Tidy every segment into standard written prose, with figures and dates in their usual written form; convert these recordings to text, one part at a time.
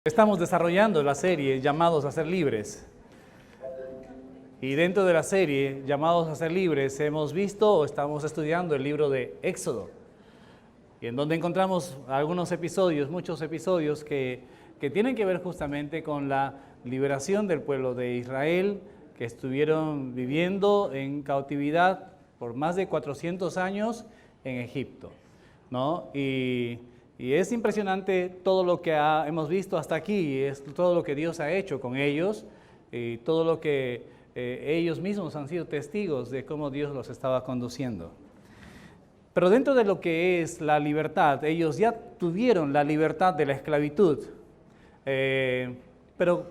Estamos desarrollando la serie Llamados a ser libres. Y dentro de la serie Llamados a ser libres hemos visto o estamos estudiando el libro de Éxodo. Y en donde encontramos algunos episodios, muchos episodios que tienen que ver justamente con la liberación del pueblo de Israel, que estuvieron viviendo en cautividad por más de 400 años en Egipto, ¿no? Y es impresionante todo lo que hemos visto hasta aquí, es todo lo que Dios ha hecho con ellos y todo lo que ellos mismos han sido testigos de cómo Dios los estaba conduciendo. Pero dentro de lo que es la libertad, ellos ya tuvieron la libertad de la esclavitud, pero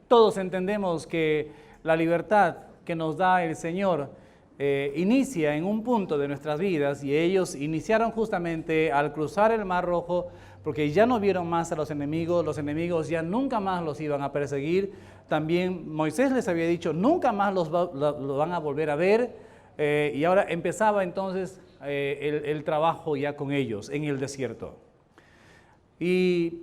todos entendemos que la libertad que nos da el Señor inicia en un punto de nuestras vidas, y ellos iniciaron justamente al cruzar el Mar Rojo, porque ya no vieron más a los enemigos ya nunca más los iban a perseguir. También Moisés les había dicho, nunca más los van a volver a ver, y ahora empezaba entonces el trabajo ya con ellos en el desierto. Y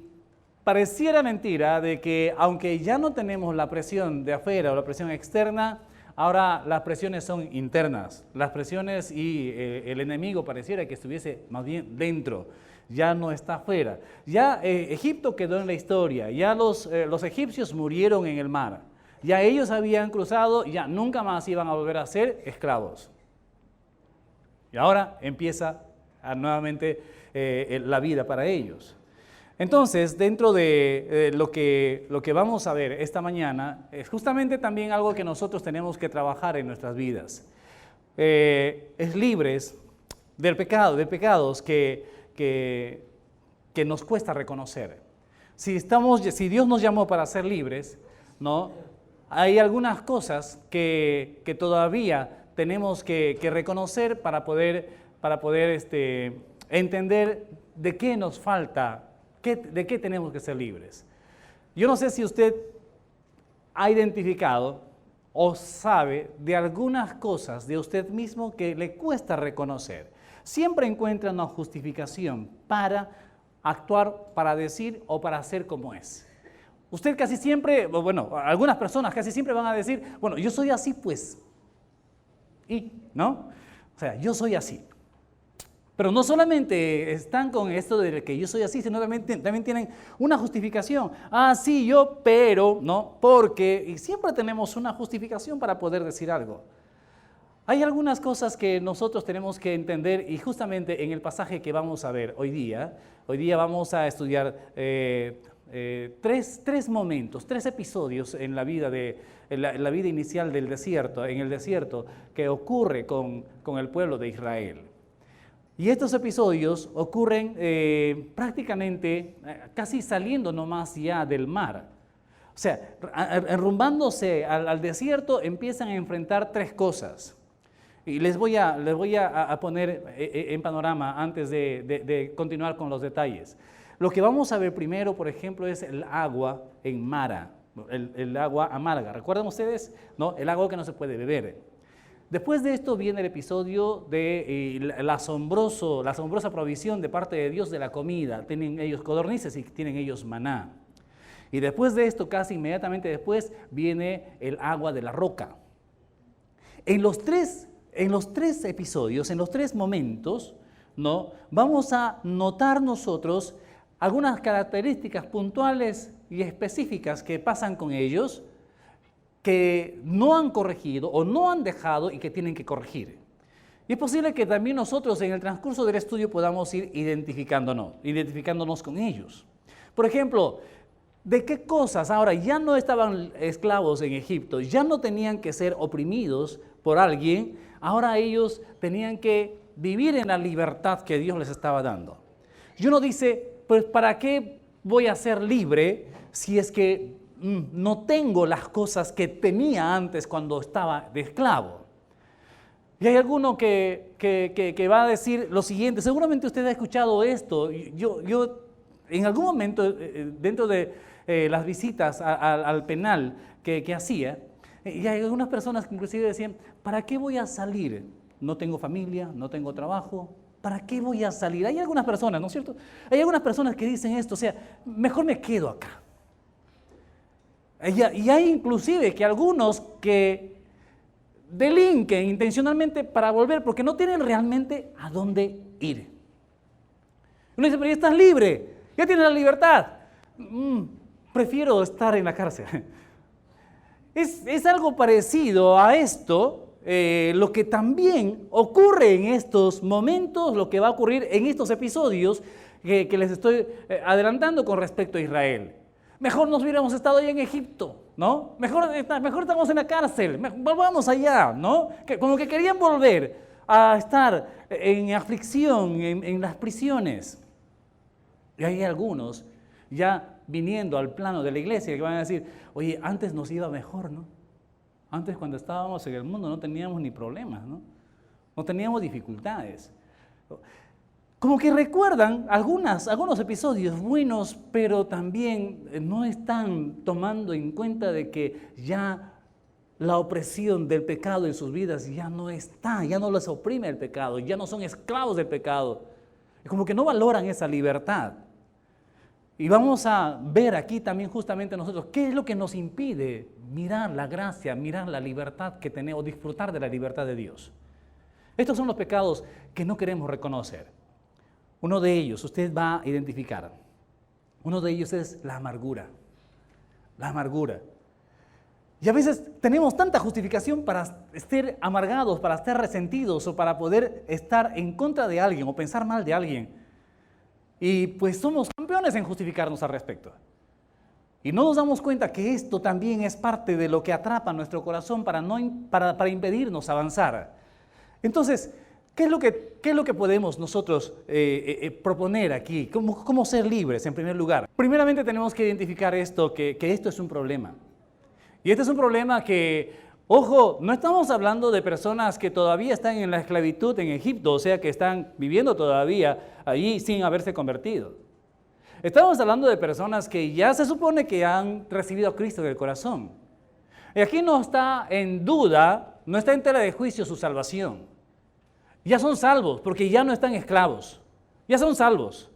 pareciera mentira de que aunque ya no tenemos la presión de afuera o la presión externa, ahora las presiones son internas, las presiones y el enemigo pareciera que estuviese más bien dentro, ya no está afuera. Ya Egipto quedó en la historia, ya los egipcios murieron en el mar, ya ellos habían cruzado, ya nunca más iban a volver a ser esclavos. Y ahora empieza nuevamente la vida para ellos. Entonces, dentro de lo que vamos a ver esta mañana, es justamente también algo que nosotros tenemos que trabajar en nuestras vidas. Es libres del pecado, de pecados que nos cuesta reconocer. Si Dios nos llamó para ser libres, ¿no? Hay algunas cosas que todavía tenemos que reconocer para poder entender de qué nos falta. ¿De qué tenemos que ser libres? Yo no sé si usted ha identificado o sabe de algunas cosas de usted mismo que le cuesta reconocer. Siempre encuentra una justificación para actuar, para decir o para hacer como es. Usted casi siempre, bueno, algunas personas casi siempre van a decir, bueno, yo soy así pues. ¿No? O sea, yo soy así. Pero no solamente están con esto de que yo soy así, sino también tienen una justificación. Ah, sí, yo, pero, ¿no? Porque, y siempre tenemos una justificación para poder decir algo. Hay algunas cosas que nosotros tenemos que entender, y justamente en el pasaje que vamos a ver hoy día vamos a estudiar tres momentos, tres episodios en la vida la vida inicial del desierto, en el desierto, que ocurre con el pueblo de Israel. Y estos episodios ocurren prácticamente casi saliendo nomás ya del mar. O sea, enrumbándose al desierto, empiezan a enfrentar tres cosas. Y les voy a poner en panorama antes de continuar con los detalles. Lo que vamos a ver primero, por ejemplo, es el agua en Mara, el agua amarga. ¿Recuerdan ustedes? ¿No? El agua que no se puede beber. Después de esto viene el episodio de la asombrosa provisión de parte de Dios de la comida. Tienen ellos codornices y tienen ellos maná. Y después de esto, casi inmediatamente después, viene el agua de la roca. En los tres episodios, en los tres momentos, ¿no? Vamos a notar nosotros algunas características puntuales y específicas que pasan con ellos, que no han corregido o no han dejado y que tienen que corregir. Y es posible que también nosotros en el transcurso del estudio podamos ir identificándonos con ellos. Por ejemplo, ¿de qué cosas ahora ya no estaban esclavos en Egipto, ya no tenían que ser oprimidos por alguien, ahora ellos tenían que vivir en la libertad que Dios les estaba dando? Y uno dice, pues ¿para qué voy a ser libre si es que no tengo las cosas que tenía antes cuando estaba de esclavo? Y hay alguno que va a decir lo siguiente, seguramente usted ha escuchado esto. Yo en algún momento, dentro de las visitas al penal que hacía, y hay algunas personas que inclusive decían, ¿para qué voy a salir? No tengo familia, no tengo trabajo, ¿para qué voy a salir? Hay algunas personas, ¿no es cierto? Hay algunas personas que dicen esto, o sea, mejor me quedo acá. Y hay inclusive que algunos que delinquen intencionalmente para volver porque no tienen realmente a dónde ir. Uno dice, pero ya estás libre, ya tienes la libertad. Prefiero estar en la cárcel. Es algo parecido a esto, lo que también ocurre en estos momentos, lo que va a ocurrir en estos episodios que les estoy adelantando con respecto a Israel. Mejor nos hubiéramos estado allá en Egipto, ¿no? Mejor estamos en la cárcel, volvamos allá, ¿no? Como que querían volver a estar en aflicción, en las prisiones. Y hay algunos ya viniendo al plano de la iglesia que van a decir, oye, antes nos iba mejor, ¿no? Antes cuando estábamos en el mundo no teníamos ni problemas, ¿no? No teníamos dificultades. Como que recuerdan algunos episodios buenos, pero también no están tomando en cuenta de que ya la opresión del pecado en sus vidas ya no está, ya no les oprime el pecado, ya no son esclavos del pecado. Como que no valoran esa libertad. Y vamos a ver aquí también justamente nosotros qué es lo que nos impide mirar la gracia, mirar la libertad que tenemos, disfrutar de la libertad de Dios. Estos son los pecados que no queremos reconocer. Uno de ellos, usted va a identificar, uno de ellos es la amargura. La amargura. Y a veces tenemos tanta justificación para estar amargados, para estar resentidos o para poder estar en contra de alguien o pensar mal de alguien. Y pues somos campeones en justificarnos al respecto. Y no nos damos cuenta que esto también es parte de lo que atrapa nuestro corazón para impedirnos avanzar. Entonces, ¿qué es lo que podemos nosotros proponer aquí? ¿Cómo ser libres en primer lugar? Primeramente tenemos que identificar esto, que esto es un problema. Y este es un problema que, ojo, no estamos hablando de personas que todavía están en la esclavitud en Egipto, o sea que están viviendo todavía allí sin haberse convertido. Estamos hablando de personas que ya se supone que han recibido a Cristo en el corazón. Y aquí no está en duda, no está en tela de juicio su salvación. Ya son salvos porque ya no están esclavos, ya son salvos.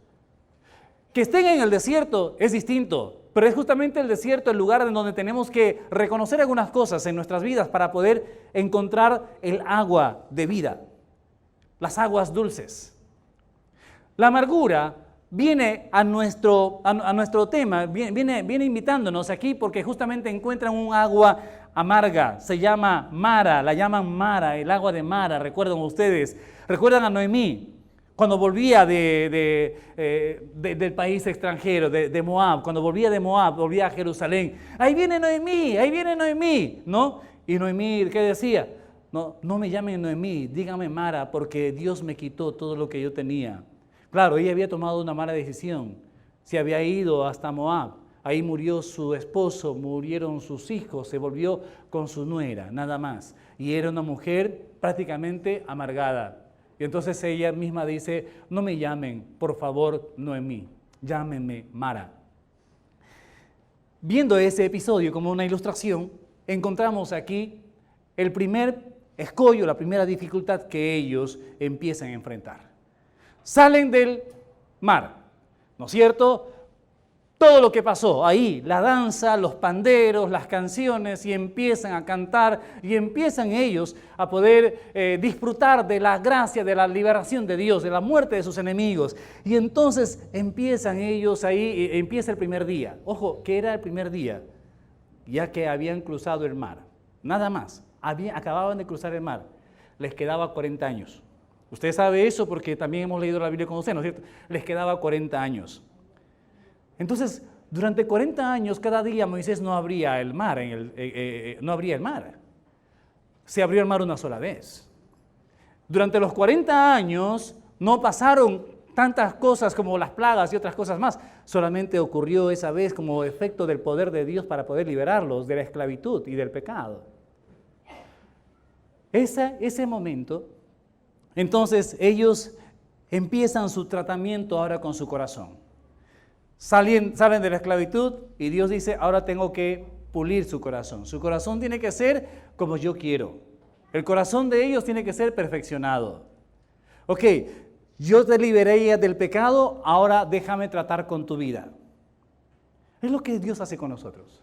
Que estén en el desierto es distinto, pero es justamente el desierto el lugar en donde tenemos que reconocer algunas cosas en nuestras vidas para poder encontrar el agua de vida, las aguas dulces. La amargura viene a nuestro tema, viene invitándonos aquí porque justamente encuentran un agua amarga, se llama Mara, la llaman Mara, el agua de Mara, recuerdan ustedes, recuerdan a Noemí, cuando volvía del país extranjero, de Moab, cuando volvía de Moab, volvía a Jerusalén, ahí viene Noemí, ¿no? Y Noemí, ¿qué decía? No me llamen Noemí, dígame Mara, porque Dios me quitó todo lo que yo tenía. Claro, ella había tomado una mala decisión, se había ido hasta Moab, ahí murió su esposo, murieron sus hijos, se volvió con su nuera, nada más. Y era una mujer prácticamente amargada. Y entonces ella misma dice, no me llamen, por favor, Noemí, llámenme Mara. Viendo ese episodio como una ilustración, encontramos aquí el primer escollo, la primera dificultad que ellos empiezan a enfrentar. Salen del mar, ¿no es cierto? Todo lo que pasó ahí, la danza, los panderos, las canciones, y empiezan a cantar y empiezan ellos a poder disfrutar de la gracia, de la liberación de Dios, de la muerte de sus enemigos. Y entonces empiezan ellos ahí, empieza el primer día. Ojo, que era el primer día, ya que habían cruzado el mar. Nada más, acababan de cruzar el mar. Les quedaba 40 años. Usted sabe eso porque también hemos leído la Biblia con usted, ¿no es cierto? Les quedaba 40 años. Entonces, durante 40 años, cada día Moisés no abría el mar, no abría el mar. Se abrió el mar una sola vez. Durante los 40 años no pasaron tantas cosas como las plagas y otras cosas más. Solamente ocurrió esa vez como efecto del poder de Dios para poder liberarlos de la esclavitud y del pecado. Ese momento, entonces ellos empiezan su tratamiento ahora con su corazón. Salen de la esclavitud y Dios dice, ahora tengo que pulir su corazón. Su corazón tiene que ser como yo quiero. El corazón de ellos tiene que ser perfeccionado. Ok, yo te liberé del pecado, ahora déjame tratar con tu vida. Es lo que Dios hace con nosotros.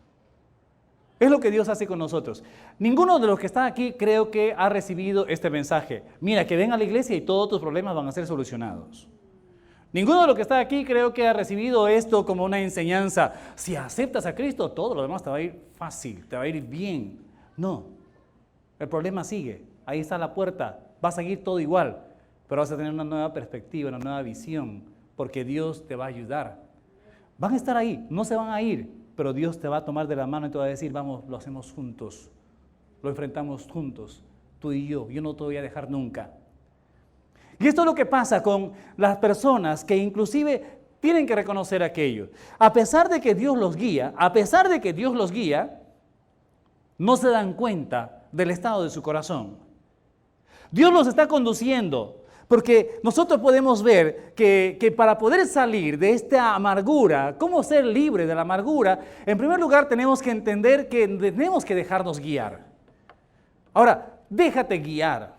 Es lo que Dios hace con nosotros. Ninguno de los que están aquí creo que ha recibido este mensaje. Mira, que ven a la iglesia y todos tus problemas van a ser solucionados. Ninguno de los que está aquí creo que ha recibido esto como una enseñanza. Si aceptas a Cristo, todo lo demás te va a ir fácil, te va a ir bien. No, el problema sigue. Ahí está la puerta. Va a seguir todo igual, pero vas a tener una nueva perspectiva, una nueva visión, porque Dios te va a ayudar. Van a estar ahí, no se van a ir, pero Dios te va a tomar de la mano y te va a decir, vamos, lo hacemos juntos, lo enfrentamos juntos, tú y yo no te voy a dejar nunca. Y esto es lo que pasa con las personas que inclusive tienen que reconocer aquello. A pesar de que Dios los guía, no se dan cuenta del estado de su corazón. Dios los está conduciendo. Porque nosotros podemos ver que para poder salir de esta amargura, cómo ser libre de la amargura, en primer lugar tenemos que entender que tenemos que dejarnos guiar. Ahora, déjate guiar.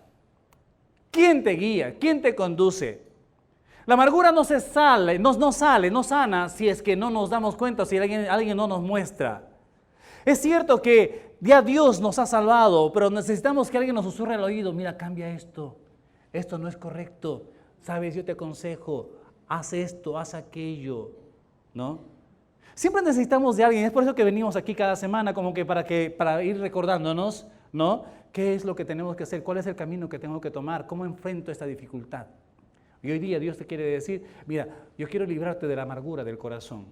¿Quién te guía? ¿Quién te conduce? La amargura no sana si es que no nos damos cuenta, si alguien no nos muestra. Es cierto que ya Dios nos ha salvado, pero necesitamos que alguien nos susurre al oído, mira, cambia esto. Esto no es correcto, sabes, yo te aconsejo, haz esto, haz aquello, ¿no? Siempre necesitamos de alguien, es por eso que venimos aquí cada semana, como que para ir recordándonos, ¿no? ¿Qué es lo que tenemos que hacer? ¿Cuál es el camino que tengo que tomar? ¿Cómo enfrento esta dificultad? Y hoy día Dios te quiere decir, mira, yo quiero librarte de la amargura del corazón.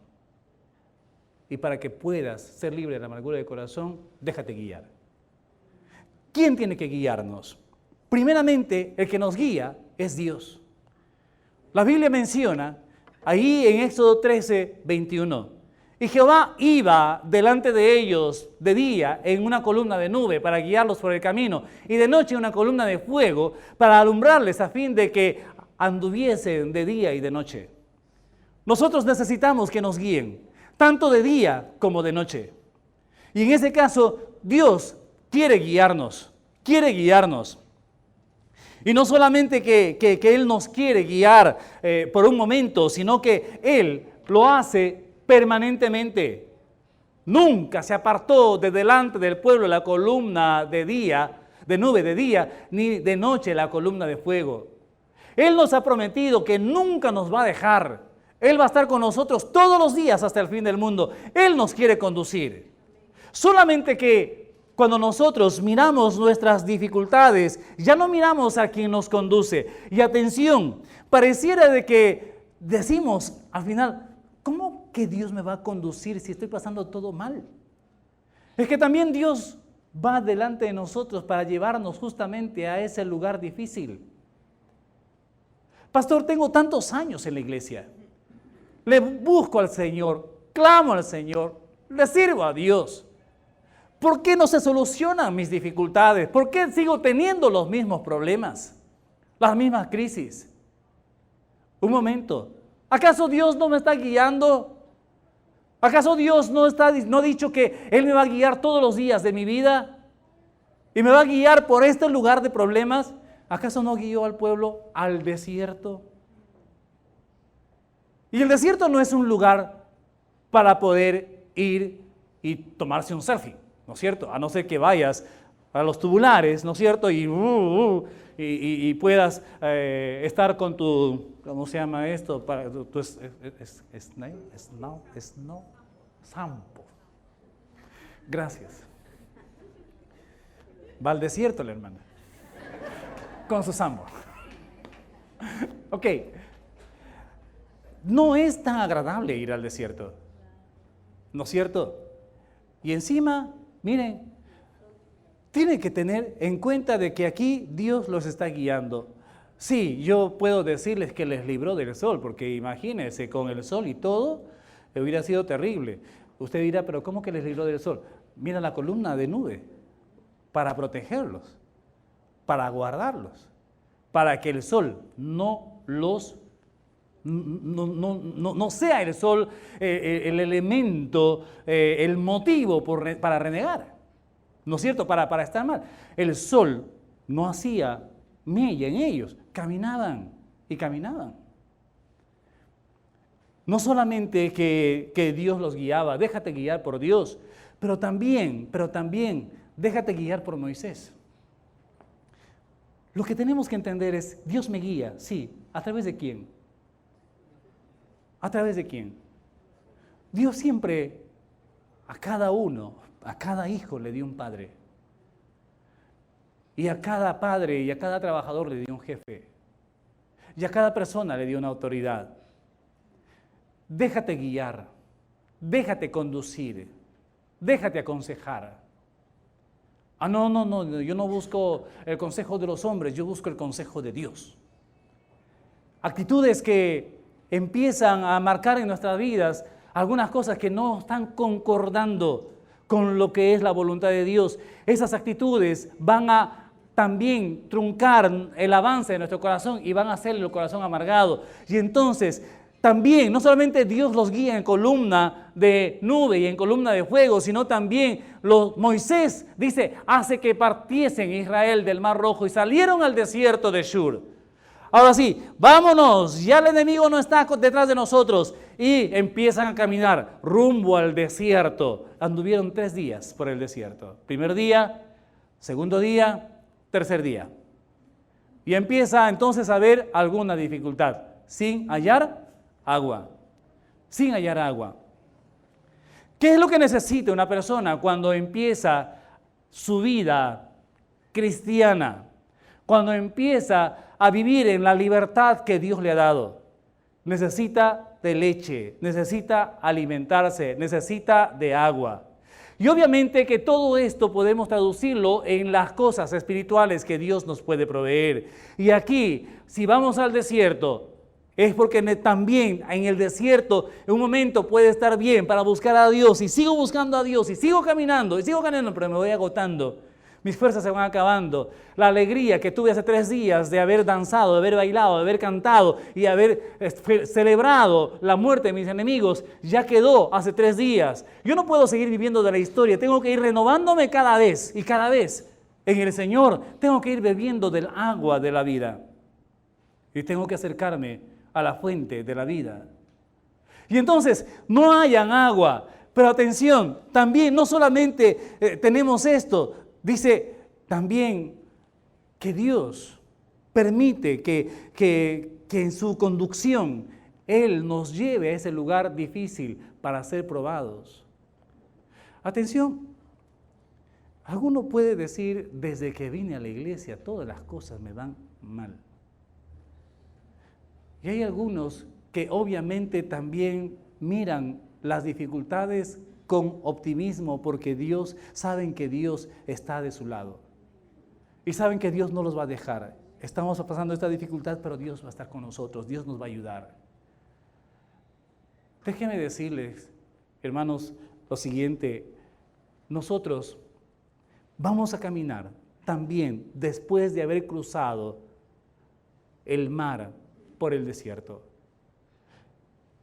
Y para que puedas ser libre de la amargura del corazón, déjate guiar. ¿Quién tiene que guiarnos? Primeramente, el que nos guía es Dios. La Biblia menciona, ahí en Éxodo 13, 21, y Jehová iba delante de ellos de día en una columna de nube para guiarlos por el camino, y de noche en una columna de fuego para alumbrarles a fin de que anduviesen de día y de noche. Nosotros necesitamos que nos guíen, tanto de día como de noche. Y en ese caso, Dios quiere guiarnos. Y no solamente que Él nos quiere guiar por un momento, sino que Él lo hace permanentemente. Nunca se apartó de delante del pueblo la columna de nube de día, ni de noche la columna de fuego. Él nos ha prometido que nunca nos va a dejar. Él va a estar con nosotros todos los días hasta el fin del mundo. Él nos quiere conducir. Solamente que cuando nosotros miramos nuestras dificultades, ya no miramos a quien nos conduce. Y atención, pareciera de que decimos al final, ¿cómo que Dios me va a conducir si estoy pasando todo mal? Es que también Dios va delante de nosotros para llevarnos justamente a ese lugar difícil. Pastor, tengo tantos años en la iglesia. Le busco al Señor, clamo al Señor, le sirvo a Dios. ¿Por qué no se solucionan mis dificultades? ¿Por qué sigo teniendo los mismos problemas? Las mismas crisis. Un momento. ¿Acaso Dios no me está guiando? ¿Acaso Dios no ha dicho que Él me va a guiar todos los días de mi vida? ¿Y me va a guiar por este lugar de problemas? ¿Acaso no guió al pueblo al desierto? Y el desierto no es un lugar para poder ir y tomarse un selfie, ¿no es cierto? A no ser que vayas a los tubulares, ¿no es cierto? Y puedas estar con tu, ¿cómo se llama esto? Sampo. Gracias. Va al desierto la hermana. Con su sampo. Ok. No es tan agradable ir al desierto, ¿no es cierto? Y encima, miren, tienen que tener en cuenta de que aquí Dios los está guiando. Sí, yo puedo decirles que les libró del sol, porque imagínense, con el sol y todo, hubiera sido terrible. Usted dirá, pero ¿cómo que les libró del sol? Mira la columna de nube, para protegerlos, para guardarlos, para que el sol no sea el sol el elemento, el motivo para renegar, ¿no es cierto? Para estar mal. El sol no hacía mella en ellos, caminaban y caminaban. No solamente que Dios los guiaba, déjate guiar por Dios, Pero también, déjate guiar por Moisés. Lo que tenemos que entender es, Dios me guía, sí. ¿A través de quién? ¿A través de quién? Dios siempre a cada uno, a cada hijo le dio un padre. Y a cada padre y a cada trabajador le dio un jefe. Y a cada persona le dio una autoridad. Déjate guiar, déjate conducir, déjate aconsejar. No, yo no busco el consejo de los hombres, yo busco el consejo de Dios. Actitudes que empiezan a marcar en nuestras vidas algunas cosas que no están concordando con lo que es la voluntad de Dios. Esas actitudes van a también truncar el avance de nuestro corazón y van a hacer el corazón amargado. Y entonces también, no solamente Dios los guía en columna de nube y en columna de fuego, sino también Moisés, dice, hace que partiesen Israel del Mar Rojo y salieron al desierto de Shur. Ahora sí, vámonos, ya el enemigo no está detrás de nosotros y empiezan a caminar rumbo al desierto. Anduvieron 3 días por el desierto. Primer día, segundo día, tercer día. Y empieza entonces a haber alguna dificultad, sin hallar agua, sin hallar agua. ¿Qué es lo que necesita una persona cuando empieza su vida cristiana? Cuando empieza a vivir en la libertad que Dios le ha dado. Necesita de leche, necesita alimentarse, necesita de agua. Y obviamente que todo esto podemos traducirlo en las cosas espirituales que Dios nos puede proveer. Y aquí, si vamos al desierto, es porque también en el desierto en un momento puede estar bien para buscar a Dios y sigo buscando a Dios y sigo caminando, pero me voy agotando. Mis fuerzas se van acabando. La alegría que tuve hace 3 días de haber danzado, de haber bailado, de haber cantado y haber celebrado la muerte de mis enemigos, ya quedó hace 3 días. Yo no puedo seguir viviendo de la historia. Tengo que ir renovándome cada vez y cada vez en el Señor. Tengo que ir bebiendo del agua de la vida. Y tengo que acercarme a la fuente de la vida. Y entonces no hayan agua. Pero atención, también no solamente tenemos esto. Dice también que Dios permite que en su conducción Él nos lleve a ese lugar difícil para ser probados. Atención, alguno puede decir, desde que vine a la iglesia todas las cosas me van mal. Y hay algunos que obviamente también miran las dificultades con optimismo porque saben que Dios está de su lado. Y saben que Dios no los va a dejar. Estamos pasando esta dificultad, pero Dios va a estar con nosotros, Dios nos va a ayudar. Déjenme decirles, hermanos, lo siguiente. Nosotros vamos a caminar también después de haber cruzado el mar por el desierto.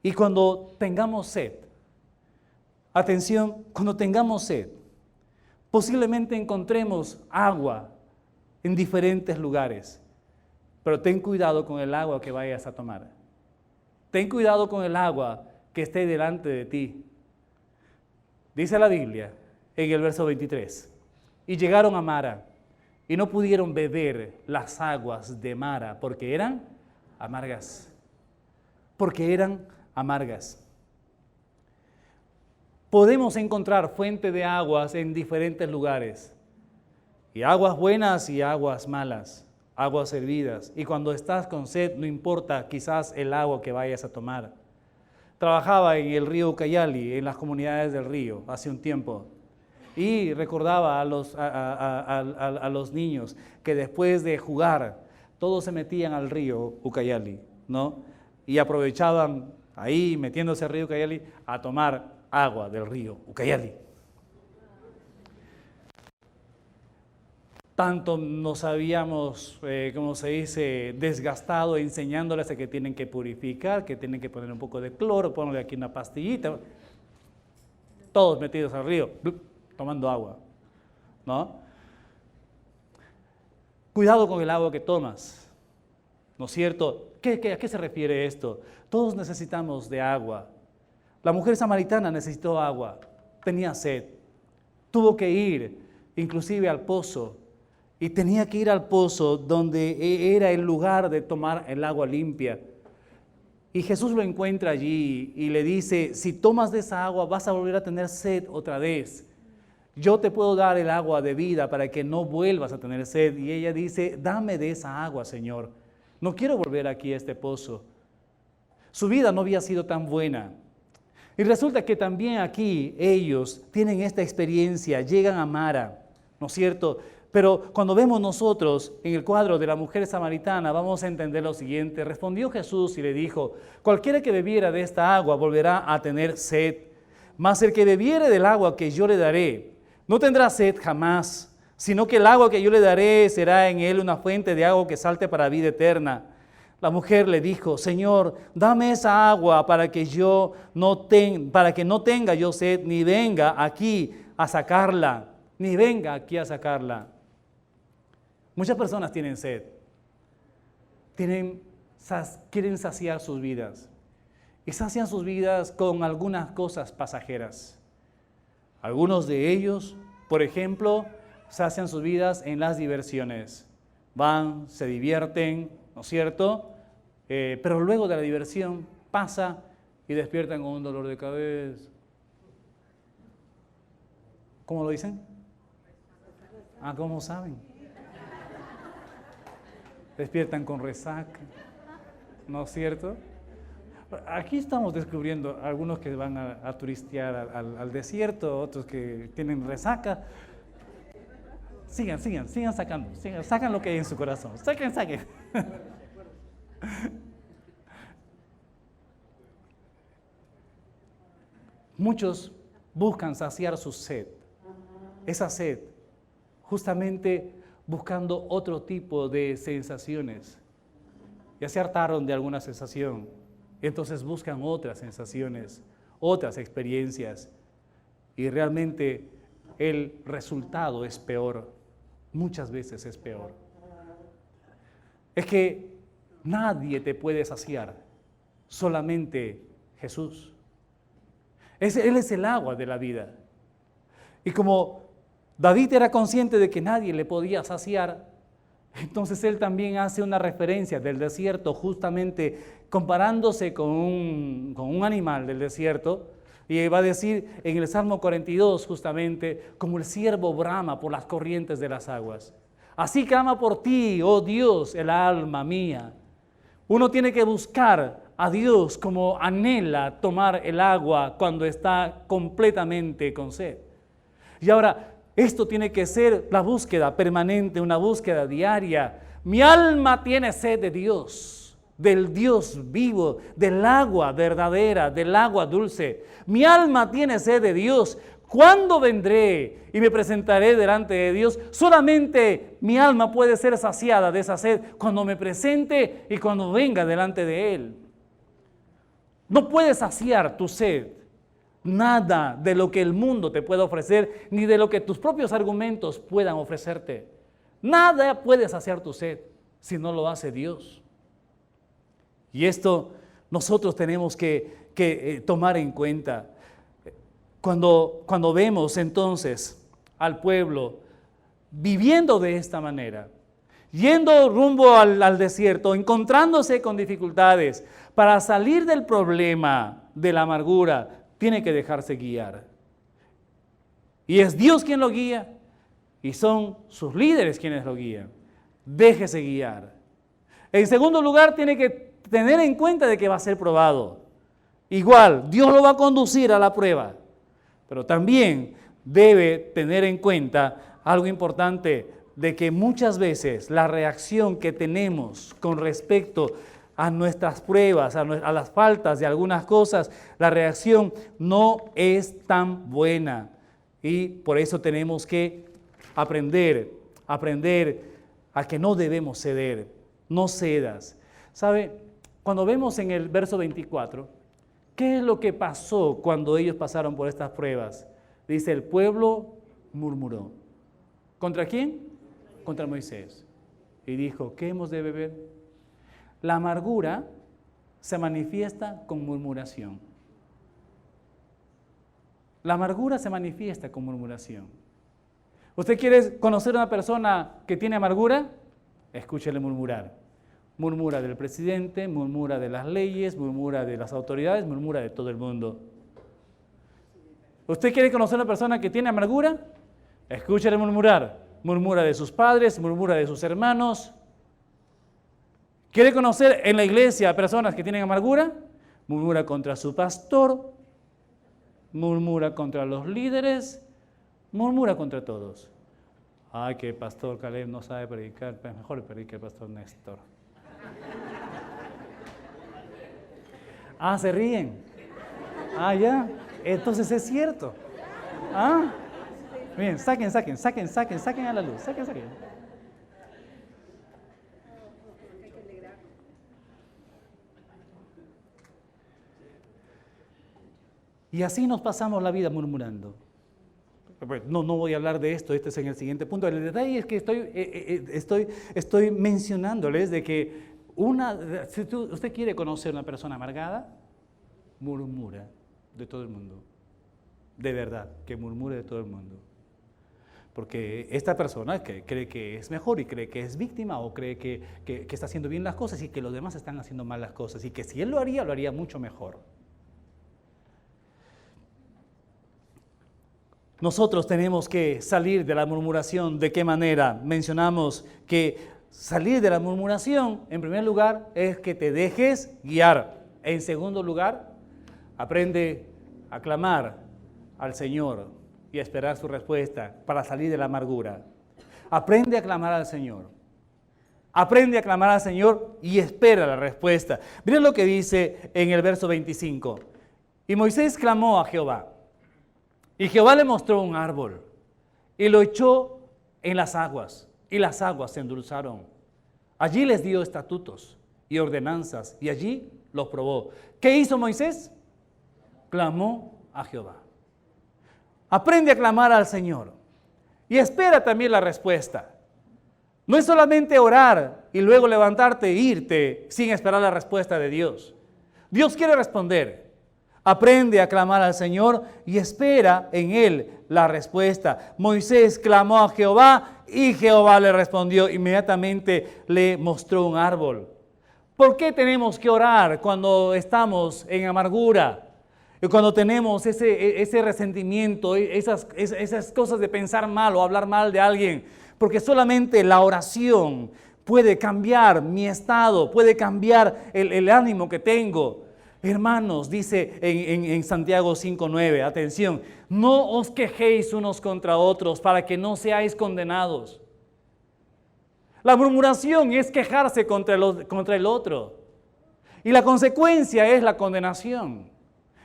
Y cuando tengamos sed, atención, cuando tengamos sed, posiblemente encontremos agua en diferentes lugares, pero ten cuidado con el agua que vayas a tomar. Ten cuidado con el agua que esté delante de ti. Dice la Biblia en el verso 23, y llegaron a Mara y no pudieron beber las aguas de Mara porque eran amargas. Porque eran amargas. Podemos encontrar fuente de aguas en diferentes lugares. Y aguas buenas y aguas malas, aguas hervidas. Y cuando estás con sed, no importa quizás el agua que vayas a tomar. Trabajaba en el río Ucayali, en las comunidades del río, hace un tiempo. Y recordaba a los niños que después de jugar, todos se metían al río Ucayali, ¿no? Y aprovechaban ahí, metiéndose al río Ucayali, a tomar agua del río Ucayali. Tanto nos habíamos, como se dice, desgastado enseñándoles a que tienen que purificar, que tienen que poner un poco de cloro, ponerle aquí una pastillita. Todos metidos al río, tomando agua, ¿no? Cuidado con el agua que tomas, ¿no es cierto? ¿A qué se refiere esto? Todos necesitamos de agua. La mujer samaritana necesitó agua, tenía sed. Tuvo que ir inclusive al pozo y tenía que ir al pozo donde era el lugar de tomar el agua limpia. Y Jesús lo encuentra allí y le dice, si tomas de esa agua vas a volver a tener sed otra vez. Yo te puedo dar el agua de vida para que no vuelvas a tener sed. Y ella dice, dame de esa agua, Señor. No quiero volver aquí a este pozo. Su vida no había sido tan buena. Y resulta que también aquí ellos tienen esta experiencia, llegan a Mara, ¿no es cierto? Pero cuando vemos nosotros en el cuadro de la mujer samaritana, vamos a entender lo siguiente. Respondió Jesús y le dijo, cualquiera que bebiera de esta agua volverá a tener sed, mas el que bebiere del agua que yo le daré, no tendrá sed jamás, sino que el agua que yo le daré será en él una fuente de agua que salte para vida eterna. La mujer le dijo, Señor, dame esa agua para que no tenga yo sed, ni venga aquí a sacarla, Muchas personas tienen sed, quieren saciar sus vidas y sacian sus vidas con algunas cosas pasajeras. Algunos de ellos, por ejemplo, sacian sus vidas en las diversiones. Van, se divierten, ¿no es cierto? Pero luego de la diversión pasa y despiertan con un dolor de cabeza. ¿Cómo lo dicen? ¿Cómo saben? Despiertan con resaca, ¿no es cierto? Aquí estamos descubriendo algunos que van a turistear al desierto, otros que tienen resaca. Sigan sacando, sacan lo que hay en su corazón, saquen. Muchos buscan saciar su sed, esa sed, justamente buscando otro tipo de sensaciones. Ya se hartaron de alguna sensación, entonces buscan otras sensaciones, otras experiencias, y realmente el resultado es peor, muchas veces es peor. Es que nadie te puede saciar, solamente Jesús. Él es el agua de la vida. Y como David era consciente de que nadie le podía saciar, entonces él también hace una referencia del desierto, justamente comparándose con un animal del desierto, y va a decir en el Salmo 42 justamente, como el ciervo brama por las corrientes de las aguas. Así clama por ti, oh Dios, el alma mía. Uno tiene que buscar a Dios como anhela tomar el agua cuando está completamente con sed. Y ahora, esto tiene que ser la búsqueda permanente, una búsqueda diaria. Mi alma tiene sed de Dios, del Dios vivo, del agua verdadera, del agua dulce. Mi alma tiene sed de Dios. ¿Cuándo vendré y me presentaré delante de Dios? Solamente mi alma puede ser saciada de esa sed cuando me presente y cuando venga delante de Él. No puedes saciar tu sed. Nada de lo que el mundo te pueda ofrecer, ni de lo que tus propios argumentos puedan ofrecerte. Nada puede saciar tu sed si no lo hace Dios. Y esto nosotros tenemos que tomar en cuenta. Cuando vemos entonces al pueblo viviendo de esta manera, yendo rumbo al desierto, encontrándose con dificultades, para salir del problema de la amargura, tiene que dejarse guiar. Y es Dios quien lo guía y son sus líderes quienes lo guían. Déjese guiar. En segundo lugar, tiene que tener en cuenta de que va a ser probado. Igual, Dios lo va a conducir a la prueba, pero también debe tener en cuenta algo importante, de que muchas veces la reacción que tenemos con respecto a nuestras pruebas, a las faltas de algunas cosas, la reacción no es tan buena. Y por eso tenemos que aprender a que no debemos ceder. No cedas. ¿Sabe? Cuando vemos en el verso 24, ¿qué es lo que pasó cuando ellos pasaron por estas pruebas? Dice, el pueblo murmuró. ¿Contra quién? Contra Moisés. Y dijo, ¿qué hemos de beber? La amargura se manifiesta con murmuración. La amargura se manifiesta con murmuración. ¿Usted quiere conocer a una persona que tiene amargura? Escúchele murmurar. Murmura del presidente, murmura de las leyes, murmura de las autoridades, murmura de todo el mundo. ¿Usted quiere conocer a una persona que tiene amargura? Escúchele murmurar. Murmura de sus padres, murmura de sus hermanos. ¿Quiere conocer en la iglesia a personas que tienen amargura? Murmura contra su pastor, murmura contra los líderes, murmura contra todos. Ay, que el pastor Caleb no sabe predicar, pues mejor predique el pastor Néstor. Ah, se ríen. Ah, ya. Entonces es cierto. Ah, bien, saquen a la luz, saquen. Y así nos pasamos la vida murmurando. No voy a hablar de esto, este es en el siguiente punto. El detalle es que estoy mencionándoles de que si usted quiere conocer a una persona amargada, murmura de todo el mundo. De verdad, que murmure de todo el mundo. Porque esta persona que cree que es mejor y cree que es víctima o cree que está haciendo bien las cosas y que los demás están haciendo mal las cosas y que si él lo haría mucho mejor. Nosotros tenemos que salir de la murmuración. ¿De qué manera? Mencionamos que salir de la murmuración, en primer lugar, es que te dejes guiar. En segundo lugar, aprende a clamar al Señor y a esperar su respuesta para salir de la amargura. Aprende a clamar al Señor. Aprende a clamar al Señor y espera la respuesta. Miren lo que dice en el verso 25. Y Moisés clamó a Jehová. Y Jehová le mostró un árbol y lo echó en las aguas, y las aguas se endulzaron. Allí les dio estatutos y ordenanzas, y allí los probó. ¿Qué hizo Moisés? Clamó a Jehová. Aprende a clamar al Señor y espera también la respuesta. No es solamente orar y luego levantarte e irte sin esperar la respuesta de Dios. Dios quiere responder. Aprende a clamar al Señor y espera en Él la respuesta. Moisés clamó a Jehová y Jehová le respondió. Inmediatamente le mostró un árbol. ¿Por qué tenemos que orar cuando estamos en amargura? Y cuando tenemos ese resentimiento, esas cosas de pensar mal o hablar mal de alguien. Porque solamente la oración puede cambiar mi estado, puede cambiar el ánimo que tengo. Hermanos, dice en Santiago 5:9, atención, no os quejéis unos contra otros para que no seáis condenados. La murmuración es quejarse contra el otro. Y la consecuencia es la condenación.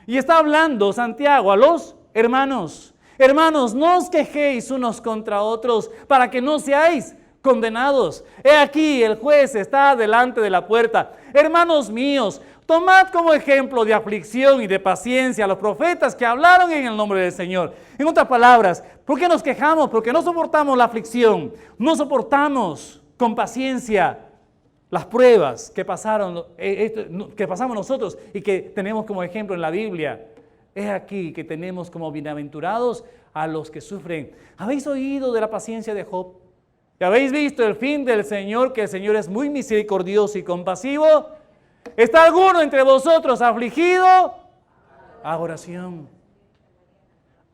Y está hablando Santiago a los hermanos. Hermanos, no os quejéis unos contra otros para que no seáis condenados. He aquí, el juez está delante de la puerta. Hermanos míos, tomad como ejemplo de aflicción y de paciencia a los profetas que hablaron en el nombre del Señor. En otras palabras, ¿por qué nos quejamos? Porque no soportamos la aflicción, no soportamos con paciencia las pruebas que pasamos nosotros y que tenemos como ejemplo en la Biblia. Es aquí que tenemos como bienaventurados a los que sufren. ¿Habéis oído de la paciencia de Job? ¿Y habéis visto el fin del Señor, que el Señor es muy misericordioso y compasivo? ¿Está alguno entre vosotros afligido? Haga oración.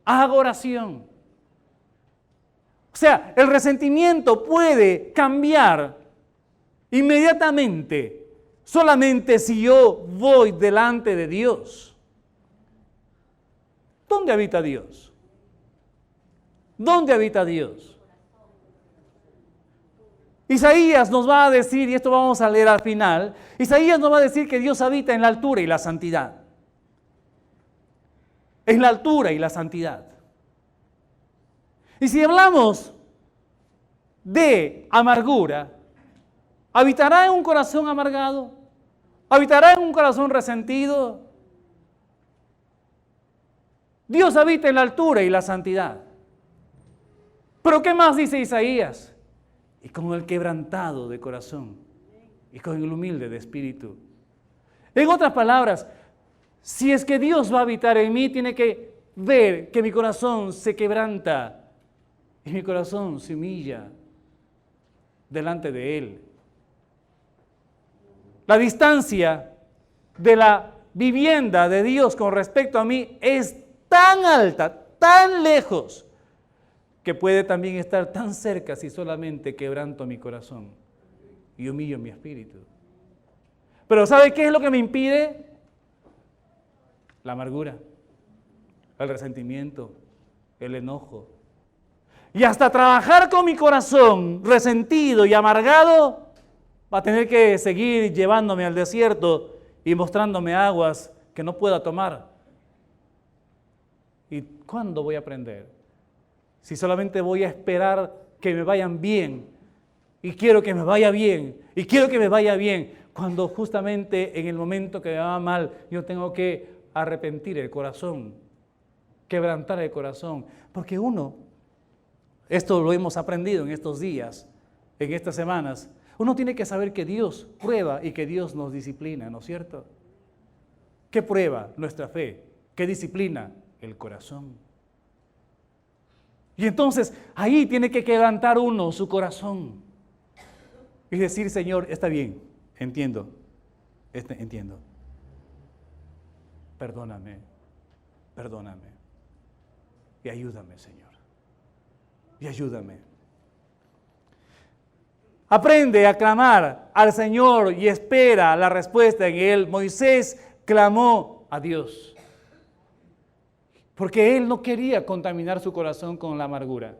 Haga oración. O sea, el resentimiento puede cambiar inmediatamente solamente si yo voy delante de Dios. ¿Dónde habita Dios? ¿Dónde habita Dios? Isaías nos va a decir, y esto vamos a leer al final, Isaías nos va a decir que Dios habita en la altura y la santidad. En la altura y la santidad. Y si hablamos de amargura, ¿habitará en un corazón amargado? ¿Habitará en un corazón resentido? Dios habita en la altura y la santidad. ¿Pero qué más dice Isaías? Y con el quebrantado de corazón y con el humilde de espíritu. En otras palabras, si es que Dios va a habitar en mí, tiene que ver que mi corazón se quebranta y mi corazón se humilla delante de Él. La distancia de la vivienda de Dios con respecto a mí es tan alta, tan lejos, que puede también estar tan cerca si solamente quebranto mi corazón y humillo mi espíritu. Pero ¿sabe qué es lo que me impide? La amargura, el resentimiento, el enojo. Y hasta trabajar con mi corazón resentido y amargado, va a tener que seguir llevándome al desierto y mostrándome aguas que no pueda tomar. ¿Y cuándo voy a aprender? Si solamente voy a esperar que me vayan bien, y quiero que me vaya bien, y quiero que me vaya bien, cuando justamente en el momento que me va mal, yo tengo que arrepentir el corazón, quebrantar el corazón, porque esto lo hemos aprendido en estos días, en estas semanas, uno tiene que saber que Dios prueba y que Dios nos disciplina, ¿no es cierto? ¿Qué prueba? Nuestra fe. ¿Qué disciplina? El corazón. Y entonces ahí tiene que quebrantar uno su corazón y decir, Señor, está bien, entiendo. Perdóname. Y ayúdame, Señor. Y ayúdame. Aprende a clamar al Señor y espera la respuesta en Él. Moisés clamó a Dios, porque él no quería contaminar su corazón con la amargura.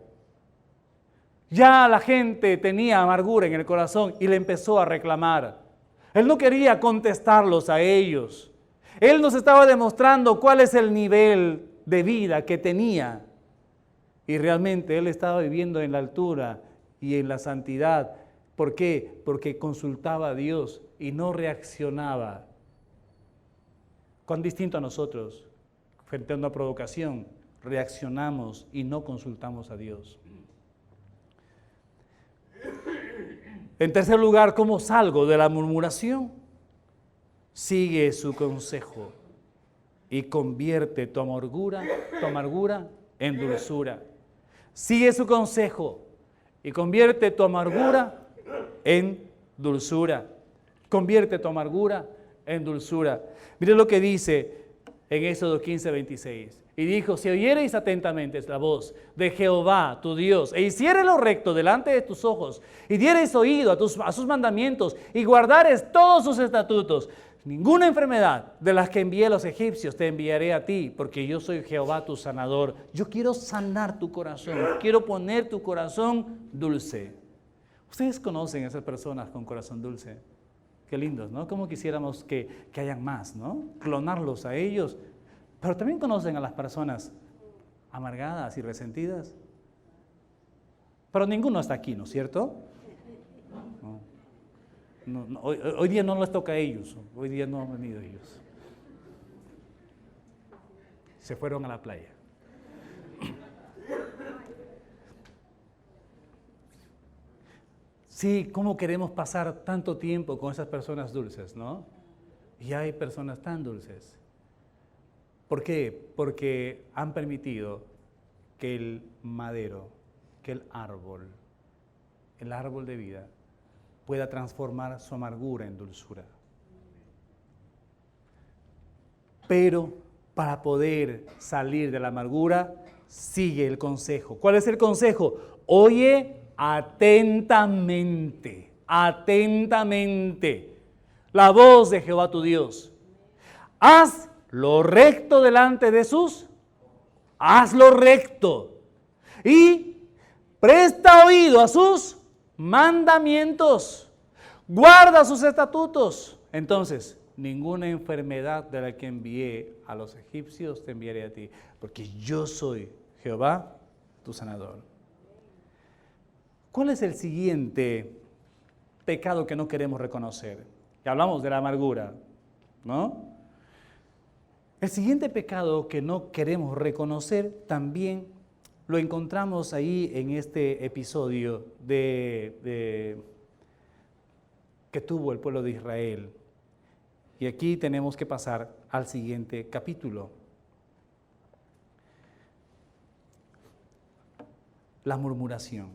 Ya la gente tenía amargura en el corazón y le empezó a reclamar. Él no quería contestarlos a ellos. Él nos estaba demostrando cuál es el nivel de vida que tenía. Y realmente él estaba viviendo en la altura y en la santidad. ¿Por qué? Porque consultaba a Dios y no reaccionaba. Cuán distinto a nosotros, frente a una provocación, reaccionamos y no consultamos a Dios. En tercer lugar, ¿cómo salgo de la murmuración? Sigue su consejo y convierte tu amargura en dulzura. Sigue su consejo y convierte tu amargura en dulzura. Convierte tu amargura en dulzura. Mire lo que dice en Éxodo 15:26. Y dijo, si oyereis atentamente la voz de Jehová, tu Dios, e hiciereis lo recto delante de tus ojos, y diereis oído a sus mandamientos, y guardares todos sus estatutos, ninguna enfermedad de las que envié a los egipcios te enviaré a ti, porque yo soy Jehová tu sanador. Yo quiero sanar tu corazón, quiero poner tu corazón dulce. Ustedes conocen a esas personas con corazón dulce. Qué lindos, ¿no? Como quisiéramos que hayan más, ¿no? Clonarlos a ellos. Pero también conocen a las personas amargadas y resentidas. Pero ninguno está aquí, ¿no es cierto? No, hoy día no les toca a ellos. Hoy día no han venido ellos. Se fueron a la playa. Sí, ¿cómo queremos pasar tanto tiempo con esas personas dulces, no? Y hay personas tan dulces. ¿Por qué? Porque han permitido que el madero, que el árbol de vida, pueda transformar su amargura en dulzura. Pero para poder salir de la amargura, sigue el consejo. ¿Cuál es el consejo? Oye atentamente la voz de Jehová tu Dios. Haz lo recto delante de hazlo recto y presta oído a sus mandamientos, guarda sus estatutos. Entonces, ninguna enfermedad de la que envié a los egipcios te enviaré a ti, porque yo soy Jehová, tu sanador. ¿Cuál es el siguiente pecado que no queremos reconocer? Ya hablamos de la amargura, ¿no? El siguiente pecado que no queremos reconocer también lo encontramos ahí en este episodio que tuvo el pueblo de Israel. Y aquí tenemos que pasar al siguiente capítulo. La murmuración.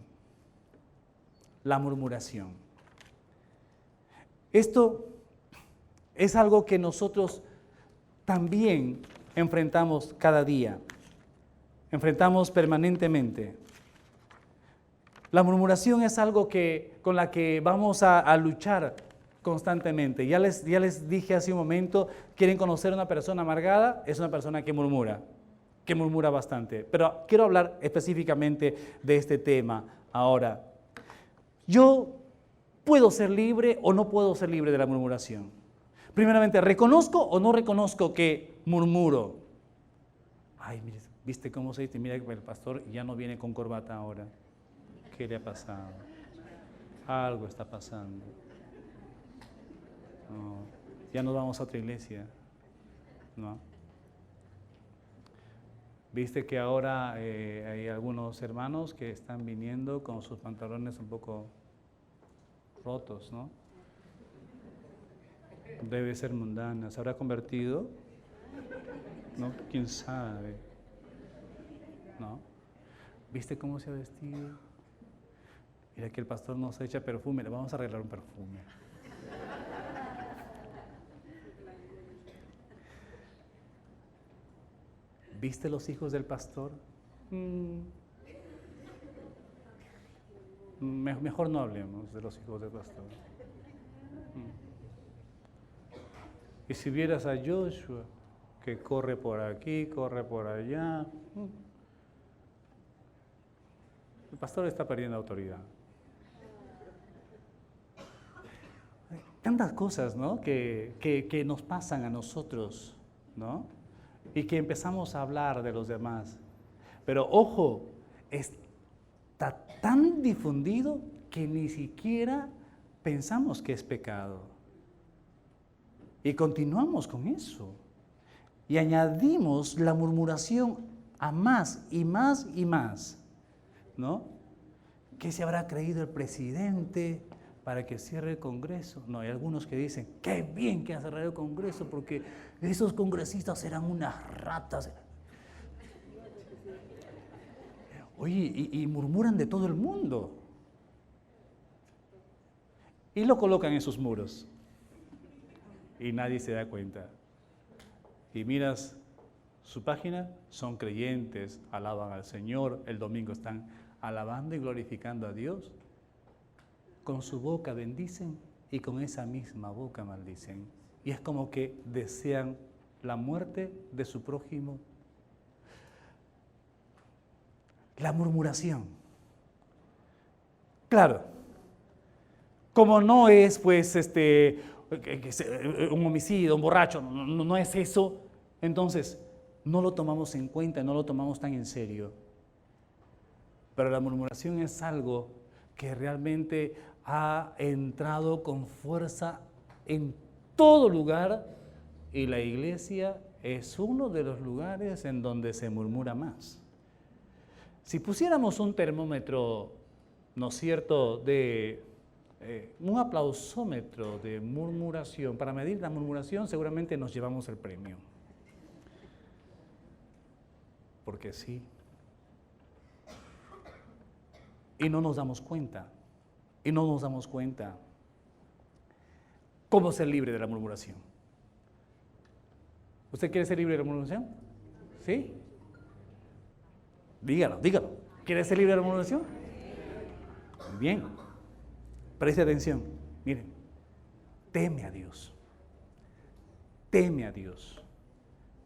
La murmuración. Esto es algo que nosotros también enfrentamos cada día. Enfrentamos permanentemente. La murmuración es algo con la que vamos a luchar constantemente. Ya les dije hace un momento, ¿quieren conocer a una persona amargada? Es una persona que murmura bastante. Pero quiero hablar específicamente de este tema ahora. ¿Yo puedo ser libre o no puedo ser libre de la murmuración? Primeramente, ¿reconozco o no reconozco que murmuro? Ay, mire, ¿viste cómo se dice? Mira que el pastor ya no viene con corbata ahora. ¿Qué le ha pasado? Algo está pasando. No, ya nos vamos a otra iglesia. ¿No? Viste que ahora hay algunos hermanos que están viniendo con sus pantalones un poco rotos, ¿no? Debe ser mundana. ¿Se habrá convertido? ¿No? ¿Quién sabe? ¿No? ¿Viste cómo se ha vestido? Mira que el pastor nos echa perfume, le vamos a arreglar un perfume. ¿Viste los hijos del pastor? Mejor no hablemos de los hijos del pastor. Y si vieras a Joshua, que corre por aquí, corre por allá, el pastor está perdiendo autoridad. Hay tantas cosas, ¿no?, que nos pasan a nosotros, ¿no? Y que empezamos a hablar de los demás. Pero ojo, está tan difundido que ni siquiera pensamos que es pecado. Y continuamos con eso. Y añadimos la murmuración a más y más y más, ¿no? ¿Qué se habrá creído el presidente para que cierre el Congreso? No, hay algunos que dicen, qué bien que ha cerrado el Congreso porque esos congresistas serán unas ratas. Oye, y murmuran de todo el mundo. Y lo colocan en sus muros. Y nadie se da cuenta. Y miras su página, son creyentes, alaban al Señor, el domingo están alabando y glorificando a Dios. Con su boca bendicen y con esa misma boca maldicen. Y es como que desean la muerte de su prójimo. La murmuración. Claro, como no es pues un homicidio, un borracho, no es eso, entonces no lo tomamos en cuenta, no lo tomamos tan en serio. Pero la murmuración es algo que realmente ha entrado con fuerza en todo lugar y la iglesia es uno de los lugares en donde se murmura más. Si pusiéramos un termómetro, ¿no es cierto?, un aplausómetro de murmuración, para medir la murmuración seguramente nos llevamos el premio. Porque sí. Y no nos damos cuenta. Y no nos damos cuenta. ¿Cómo ser libre de la murmuración? ¿Usted quiere ser libre de la murmuración? ¿Sí? Dígalo. ¿Quiere ser libre de la murmuración? Muy bien. Preste atención. Miren. Teme a Dios. Teme a Dios.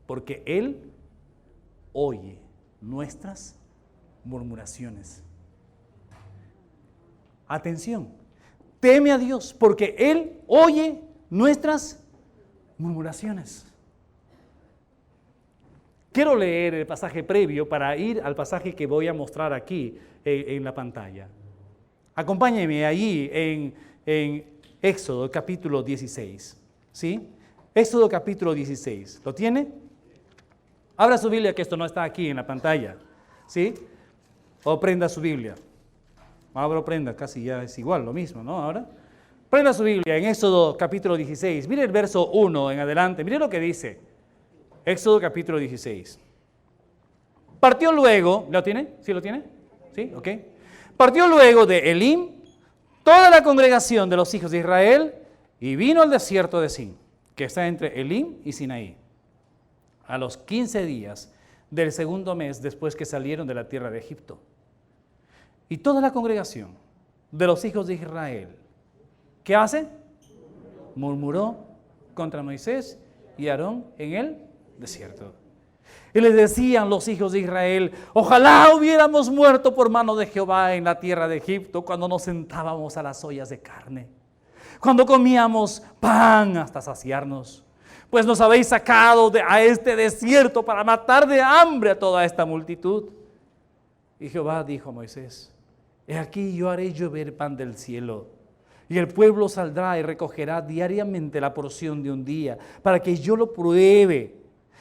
Porque Él oye nuestras murmuraciones. Atención. Teme a Dios porque Él oye nuestras murmuraciones. Quiero leer el pasaje previo para ir al pasaje que voy a mostrar aquí en la pantalla. Acompáñenme allí en Éxodo capítulo 16. ¿Sí? Éxodo capítulo 16. ¿Lo tiene? Abra su Biblia, que esto no está aquí en la pantalla. ¿Sí? O prenda su Biblia. Abra o prenda, casi ya es igual, lo mismo, ¿no? Ahora. Prenda su Biblia en Éxodo capítulo 16. Mire el verso 1 en adelante. Mire lo que dice. Éxodo capítulo 16. Partió luego, ¿lo tiene? ¿Sí lo tiene? ¿Sí? ¿Ok? Partió luego de Elim toda la congregación de los hijos de Israel y vino al desierto de Sin, que está entre Elim y Sinaí, a los 15 días del segundo mes después que salieron de la tierra de Egipto. Y toda la congregación de los hijos de Israel, ¿qué hace? Murmuró contra Moisés y Aarón en el desierto. Y les decían los hijos de Israel: ojalá hubiéramos muerto por mano de Jehová en la tierra de Egipto, cuando nos sentábamos a las ollas de carne, cuando comíamos pan hasta saciarnos. Pues nos habéis sacado a este desierto para matar de hambre a toda esta multitud. Y Jehová dijo a Moisés: he aquí yo haré llover pan del cielo, y el pueblo saldrá y recogerá diariamente la porción de un día, para que yo lo pruebe,